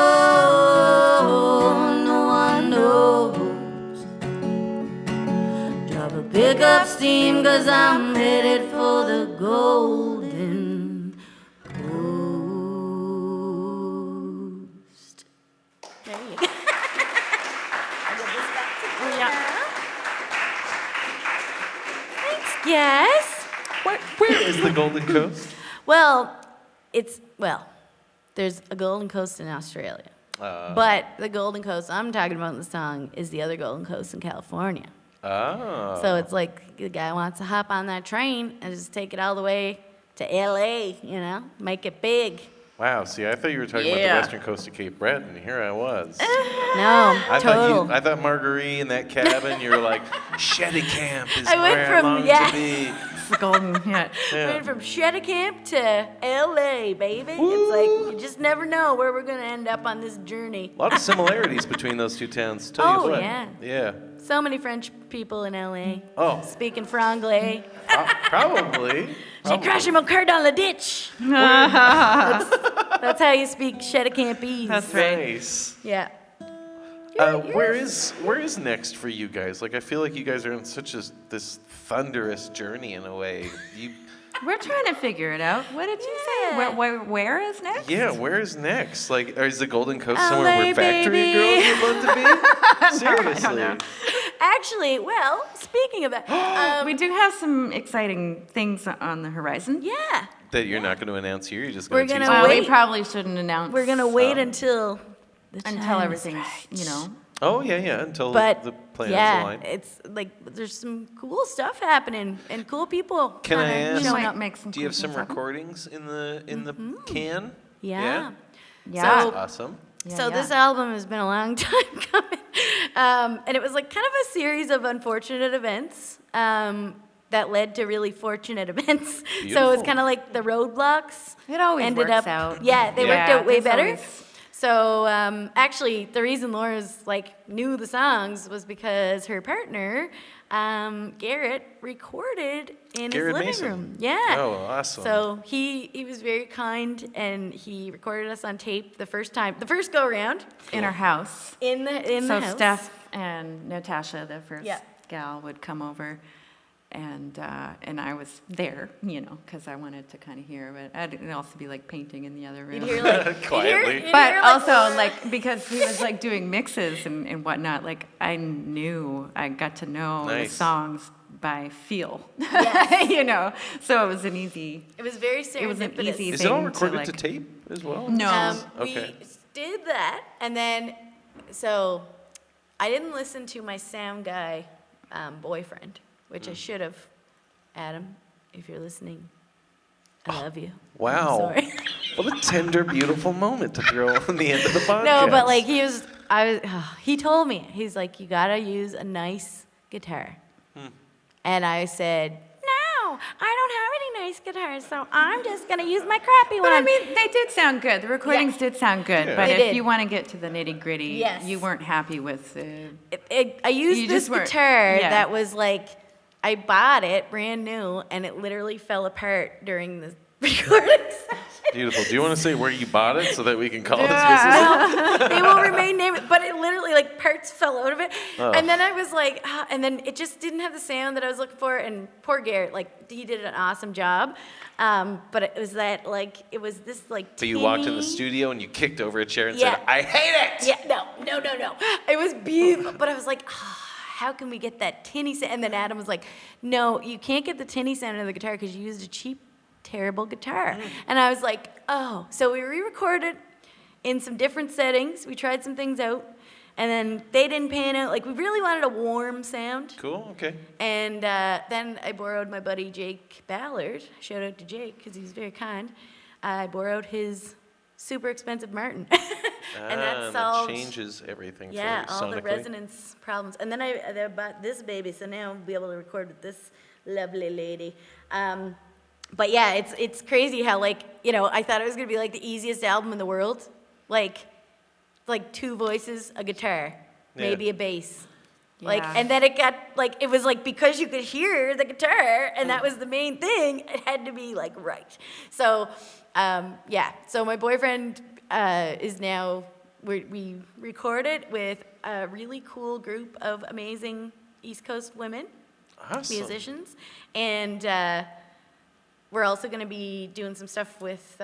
Oh, no one knows. Drop a pickup steam, 'cause I'm headed for the Golden Coast. There you go. Thanks, guys. Where is the Golden Coast? Well, there's a Golden Coast in Australia. But the Golden Coast I'm talking about in the song is the other Golden Coast in California. Oh. So it's like the guy wants to hop on that train and just take it all the way to LA, make it big. Wow, see, I thought you were talking about the western coast of Cape Breton, and here I was. No, I total. thought Marguerite in that cabin, you were like, Shetty Camp is I went where from- I long yeah. to be. It's the golden, yeah. Went from Camp to LA, baby. It's like you just never know where we're gonna end up on this journey. A lot of similarities between those two towns. Tell you what. Yeah. Yeah. So many French people in LA. Oh. Speaking franglais. Probably. J'ai craché mon car dans la ditch. That's how you speak Campese. That's right. Nice. Yeah. Where is next for you guys? Like, I feel like you guys are on such this thunderous journey in a way. We're trying to figure it out. What did you say? Yeah. Where is next? Yeah, where is next? Like, is the Golden Coast LA, somewhere where Factory baby. Girls would love to be? Seriously. Actually, well, speaking of that, We do have some exciting things on the horizon. yeah, That you're not going to announce here? You're just We're going to tease gonna me? Well, we wait. probably shouldn't announce. we're gonna wait until the time is everything's, right. Oh, yeah, until But the planets yeah, align. it's like there's some cool stuff happening and cool people. Can I kinda ask, showing might up. make some do you have cool some things happen. recordings in the can? Yeah. Yeah. So, Awesome. So this album has been a long time coming, and it was like kind of a series of unfortunate events that led to really fortunate events. So it Beautiful. was kind of like the roadblocks. It always ended works up, out. Yeah, they worked Yeah, out way there's better. always- So actually, the reason Laura's knew the songs was because her partner Garrett recorded in Garrett his living Mason. room. Yeah. Oh, awesome. So he was very kind, and he recorded us on tape the first go around In our house. in the So house. Steph and Natasha, the first Yeah. gal, would come over, and I was there, because I wanted to kind of hear. But I'd also be painting in the other room. You'd hear Quietly. you'd But hear, also, because he was doing mixes and whatnot, I got to know Nice. the songs by feel. Yes. So it was an easy. it was very serendipitous. It was an easy Is it all thing to, recorded to tape as well? No. Okay. We did that, and then so I didn't listen to my sound guy boyfriend, which I should have. Adam, if you're listening, I love you. Wow. I'm sorry. What a tender, beautiful moment to throw on the end of the podcast. No, but he was he told me, he's like, you gotta use a nice guitar. And I said, no, I don't have any nice guitars, so I'm just gonna use my crappy one. But I mean, they did sound good. The recordings did sound good. Yeah. But They if did. you want to get to the nitty gritty, Yes. you weren't happy with I used You this just weren't- guitar yeah. that was like, I bought it brand new, and it literally fell apart during the recording session. Beautiful. Do you want to say where you bought it so that we can call this business? They will remain nameless, but it literally, like, parts fell out of it. Oh. And then I was like, and then it just didn't have the sound that I was looking for. And poor Garrett, like, he did an awesome job. But it was that, like, it was this, like, So you walked in the tinny- studio and you kicked over a chair and Yeah. said, I hate it! Yeah, no. It was beautiful, but I was like, how can we get that tinny sound? And then Adam was like, no, you can't get the tinny sound of the guitar because you used a cheap, terrible guitar. And I was like, oh. So we re-recorded in some different settings. We tried some things out, and then they didn't pan out. Like, we really wanted a warm sound. Cool, okay. And then I borrowed my buddy Jake Ballard. Shout out to Jake because he's very kind. I borrowed his super expensive Martin. And that solved changes everything all for the sonically. resonance problems. And then I bought this baby, so now I'll be able to record with this lovely lady. But yeah, it's crazy how, like, you know, I thought it was gonna be like the easiest album in the world, like 2 voices, a guitar, maybe a bass. Like, Yeah. and then it got, like, it was like, because you could hear the guitar, and that was the main thing, it had to be, like, right. So, so my boyfriend is now, we recorded with a really cool group of amazing East Coast women, Awesome. musicians, and we're also going to be doing some stuff with,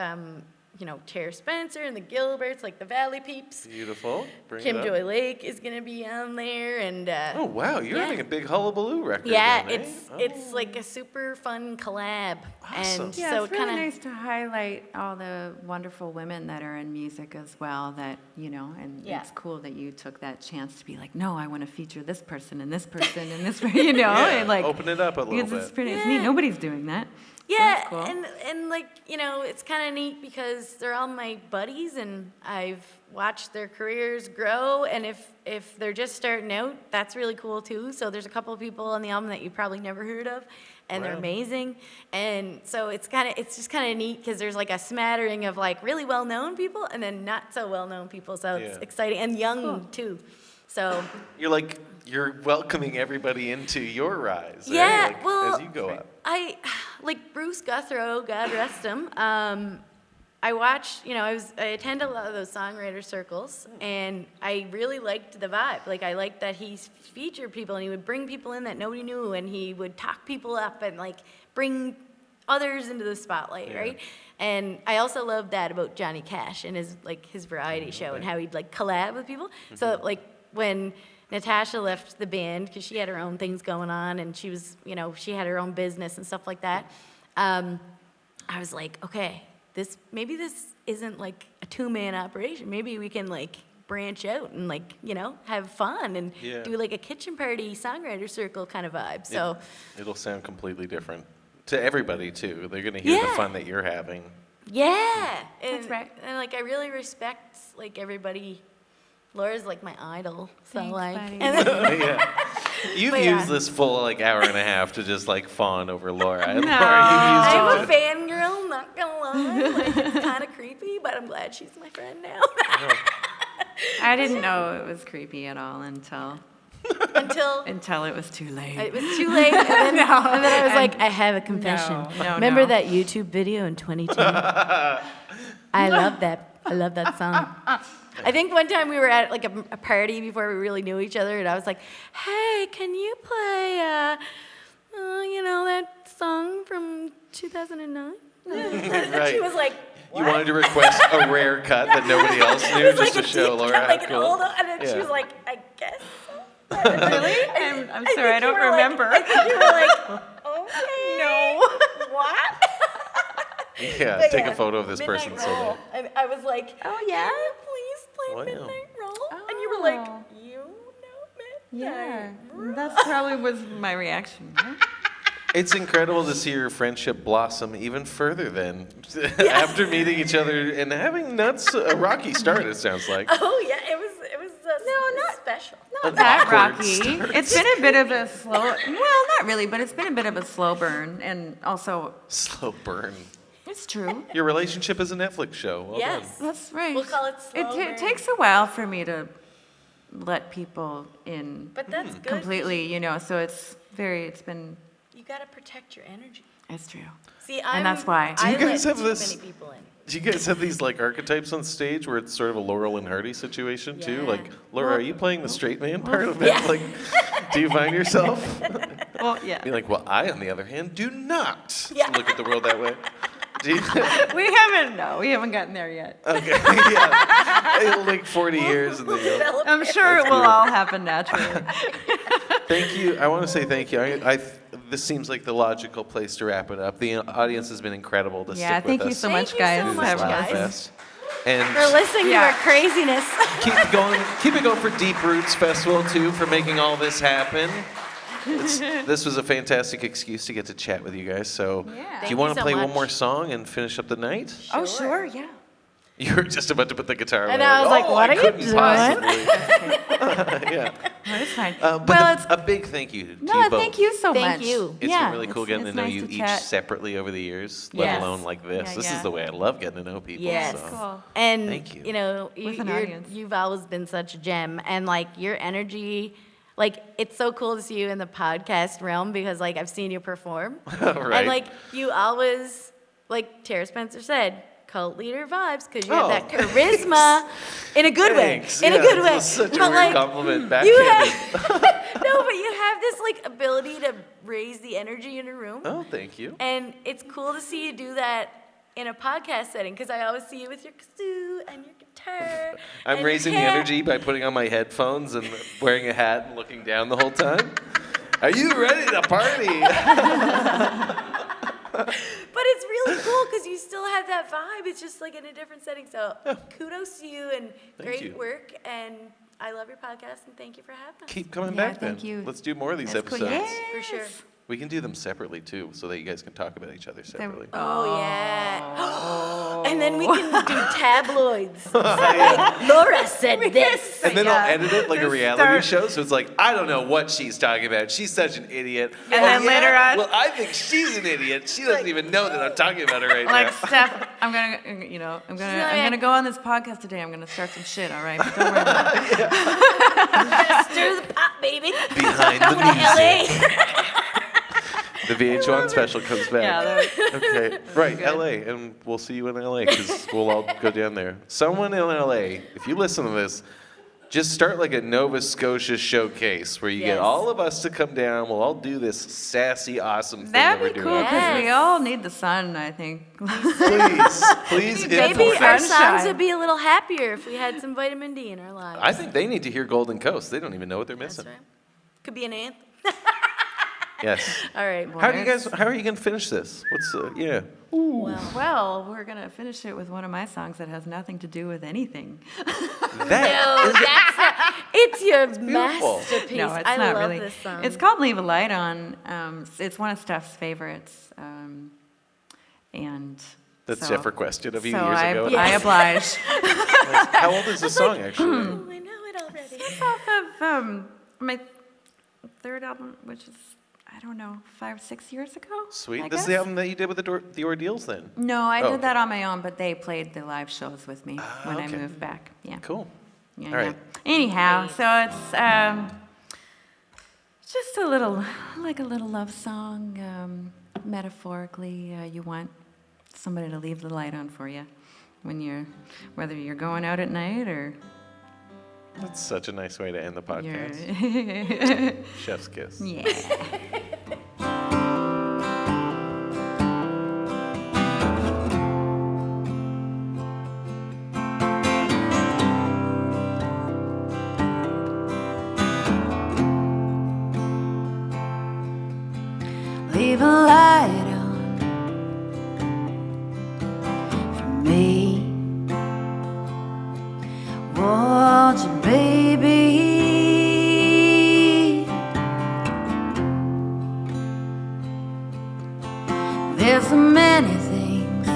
Tara Spencer and the Gilberts, like the Valley Peeps. Beautiful. Bring Kim it up. Joy Lake is going to be on there, and Oh, wow. You're yeah. having a big hullabaloo record. yeah, then, eh? it's like a super fun collab, Awesome. and Yeah, so it's it really kind of nice to highlight all the wonderful women that are in music as well. That and Yeah. it's cool that you took that chance to be like, no, I want to feature this person and this person and this, and like Open it up a little because it's bit. pretty. It's neat. Nobody's doing that. So yeah, that's cool. and like it's kind of neat because they're all my buddies, and I've watched their careers grow, and if they're just starting out, that's really cool too. So there's a couple of people on the album that you probably never heard of, and they're Wow. amazing, and so it's just kind of neat because there's like a smattering of like really well known people and then not so well known people. So it's Yeah. exciting and young too. So You're welcoming everybody into your rise. eh? Yeah, Like, well, as you go up. I like Bruce Guthrow, God rest him. I watched, I attend a lot of those songwriter circles, and I really liked the vibe. Like, I liked that he featured people, and he would bring people in that nobody knew, and he would talk people up and like bring others into the spotlight, Yeah. right? And I also loved that about Johnny Cash and his variety show and how he'd like collab with people. So like when Natasha left the band because she had her own things going on, and she was, she had her own business and stuff like that. I was like, okay, maybe this isn't like a 2-man operation. Maybe we can like branch out and like, have fun and Yeah. do like a kitchen party songwriter circle kind of vibe. So It'll sound completely different to everybody too. They're gonna hear the Yeah. fun that you're having. yeah, and, That's right. And like I really respect like everybody. Laura's like my idol, so Thanks, like. buddy. And then, Yeah. You've But used yeah. this full like hour and a half to just like fawn over Laura. And No. Laura, you've I'm used a fangirl, not gonna lie. Like, it's kind of creepy, but I'm glad she's my friend now. I didn't know it was creepy at all until Until it was too late. it was too late, and then, and then I was like, I have a confession. No, Remember no. that YouTube video in 2010? I love that. I love that song. I think one time we were at like a party before we really knew each other, and I was like, "Hey, can you play, that song from 2009?" And Right. she was like, You wanted to request a rare cut that nobody else It knew was just like to a show deep Laura cut, how like an cool. old, and then she Yeah. was like, "I guess." So. Really? I'm sorry, I think you don't were like- remember. I think you were like, okay. No. What? Yeah, But take yeah, a photo of this Midnight person so Roll. that. I was like, Oh, yeah? "Can you please play Wow. Midnight Roll?" And you were like, Oh. "You know Yeah, Midnight Roll?" that's probably was my reaction. It's incredible to see your friendship blossom even further then. After meeting each other and having a rocky start, it sounds like. Oh yeah, it was special. Not that awkward rocky. start. It's been a bit of a slow, well, not really, but it's been a bit of a slow burn. And also, Slow burn. it's true. Your relationship is a Netflix show. Well done. Yes. That's right. We'll call it slow burn. It takes a while for me to let people in But that's good. completely, so it's been, You got to protect your energy. it's true. See, that's why. Do you I guys let have too this- many people in. Do you guys have these like archetypes on stage where it's sort of a Laurel and Hardy situation too? Yeah. Like, Laura, are you playing the straight man part of it? Yeah. Like, do you find yourself? Well, yeah. Be like, well, I, on the other hand, do not Yeah. look at the world that way. Do you? We haven't gotten there yet. Okay, yeah. It'll like 40 years and then you'll... Develop I'm sure it will all happen naturally. Thank you. I want to say thank you. This seems like the logical place to wrap it up. The audience has been incredible to Yeah, stick thank with you us. so Thank much, you guys. so It much, is one of the guys. best. And For listening to Yeah. our craziness. keep it going for Deep Roots Festival too, for making all this happen. This was a fantastic excuse to get to chat with you guys. So, Yeah. do Thank you want you to so play one much. more song and finish up the night? Oh, sure, yeah. You were just about to put the guitar away. And I was like, "Oh, what I are you couldn't doing?" possibly." Yeah. No, it's fine. But well, it's a big thank you to you no, both. thank you so Thank much. you. It's Yeah, been really cool getting to it's know nice you to each chat. separately over the years, let Yes. alone like this. Yeah, This yeah. is the way I love getting to know people. Yes. So. Cool. And Thank you. With an audience. You've always been such a gem, and like your energy, like it's so cool to see you in the podcast realm because like I've seen you perform, Right. and like you always, like Tara Spencer said, cult leader vibes because you Oh, have that charisma in a good Thanks. way, in Yeah, a good this way. was such a But, weird like, compliment. you Backhanded. have no, but you have this like ability to raise the energy in a room. Oh, thank you. And it's cool to see you do that in a podcast setting because I always see you with your kazoo and your guitar. I'm and raising the your hair. energy by putting on my headphones and wearing a hat and looking down the whole time. Are you ready to party? But it's really cool because you still have that vibe. It's just like in a different setting. So kudos to you and great you. work. And I love your podcast and thank you for having us. Keep coming Yeah, back then. thank you. Let's do more of these That's cool. episodes. Yeah. For sure. We can do them separately too, so that you guys can talk about each other separately. Oh, yeah. And then we can do tabloids. Like, Laura said this. And then Yeah. I'll edit it like a Just reality start- show, so it's like, I don't know what she's talking about. She's such an idiot. And then later on- Well, I think she's an idiot. She doesn't even know that I'm talking about her right Like now. Steph, I'm gonna go on this podcast today. I'm gonna start some shit. All right, but don't worry about it. Stir the pot, baby. Behind the Come to music. LA. The VH1 special comes back. Yeah, Okay, right, LA, and we'll see you in LA because we'll all go down there. Someone in LA, if you listen to this, just start like a Nova Scotia showcase where you get Yes. all of us to come down. We'll all do this sassy, awesome thing that'd that be we're cool doing. because we Yes. all need the sun. I think. Please Maybe influence. our Sunshine. songs would be a little happier if we had some vitamin D in our lives. I think they need to hear Golden Coast. They don't even know what they're That's missing. right. Could be an anthem. Yes. All right. How are you gonna finish this? Yeah. Well, we're gonna finish it with one of my songs that has nothing to do with anything. That It's your beautiful. masterpiece. No, it's I not love really. this song. It's called "Leave a Light On." It's one of Steph's favorites, and That's so, Jeff requested a few so years I, ago. I oblige. How old is the song actually? Oh, I know it already. It's off of my third album, which is, I don't know, 5-6 years ago. Sweet. I This is guess. the album that you did with the Ordeals then? No, I Oh, did that on my own, but they played the live shows with me when okay. I moved back. Yeah. Cool. Yeah, All right. yeah. Anyhow, so it's just a little love song. Metaphorically, you want somebody to leave the light on for you when whether you're going out at night or That's such a nice way to end the podcast. you're. Chef's kiss. Yeah. Leave a light on for me. Won't you, baby? There's so many things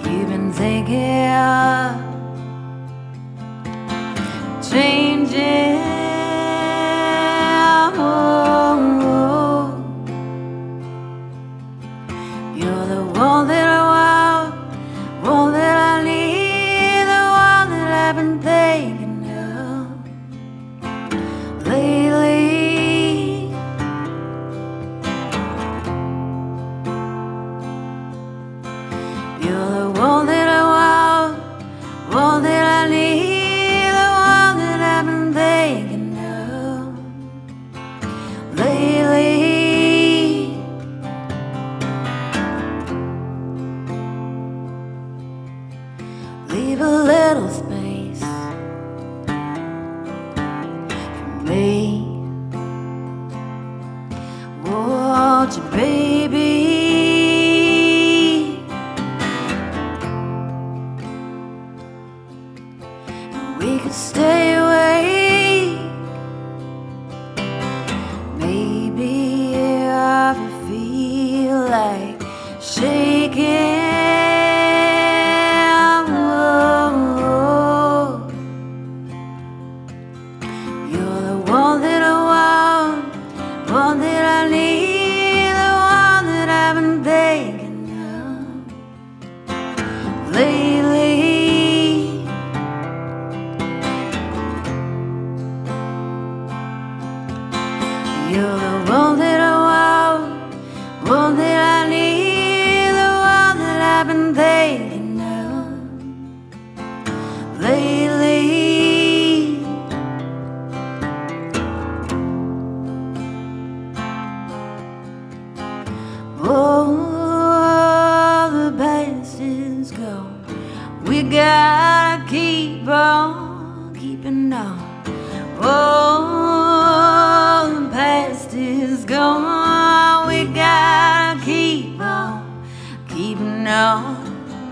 you've been thinking of. You're the one that I want, one that I need, the one that I've been thinking of lately. You're the one that I want, one that I need, the one that I've been thinking of lately. Leave a little space for me, won't you, baby? We could stay awake, maybe if you feel like shaking. You're the one that I want, one that I need, the one that I've been thinking of lately. You're the one that I want, one that I need, the one that I've been thinking of lately. Oh, the past is gone. We gotta keep on keeping on. Oh, the past is gone. We gotta keep on keeping on.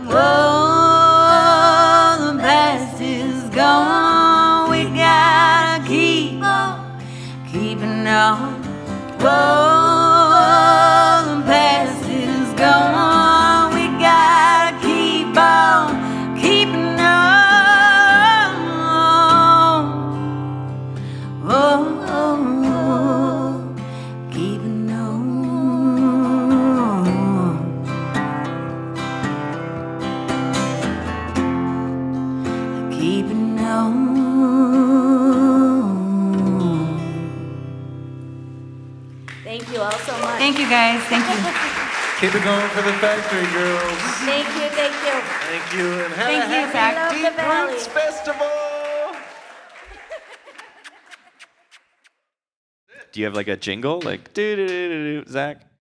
Oh, the past is gone. We gotta keep on keeping on. Oh, the past is gone. We gotta keep on keeping on. Oh, keeping on. Keeping on. Thank you all so much. Thank you, guys. Thank you. Keep it going for the factory girls. Thank you, thank you. Thank you, and have Thank a you, happy Love the Deep Valley. Roots Festival. Do you have like a jingle? Like, do, Zach?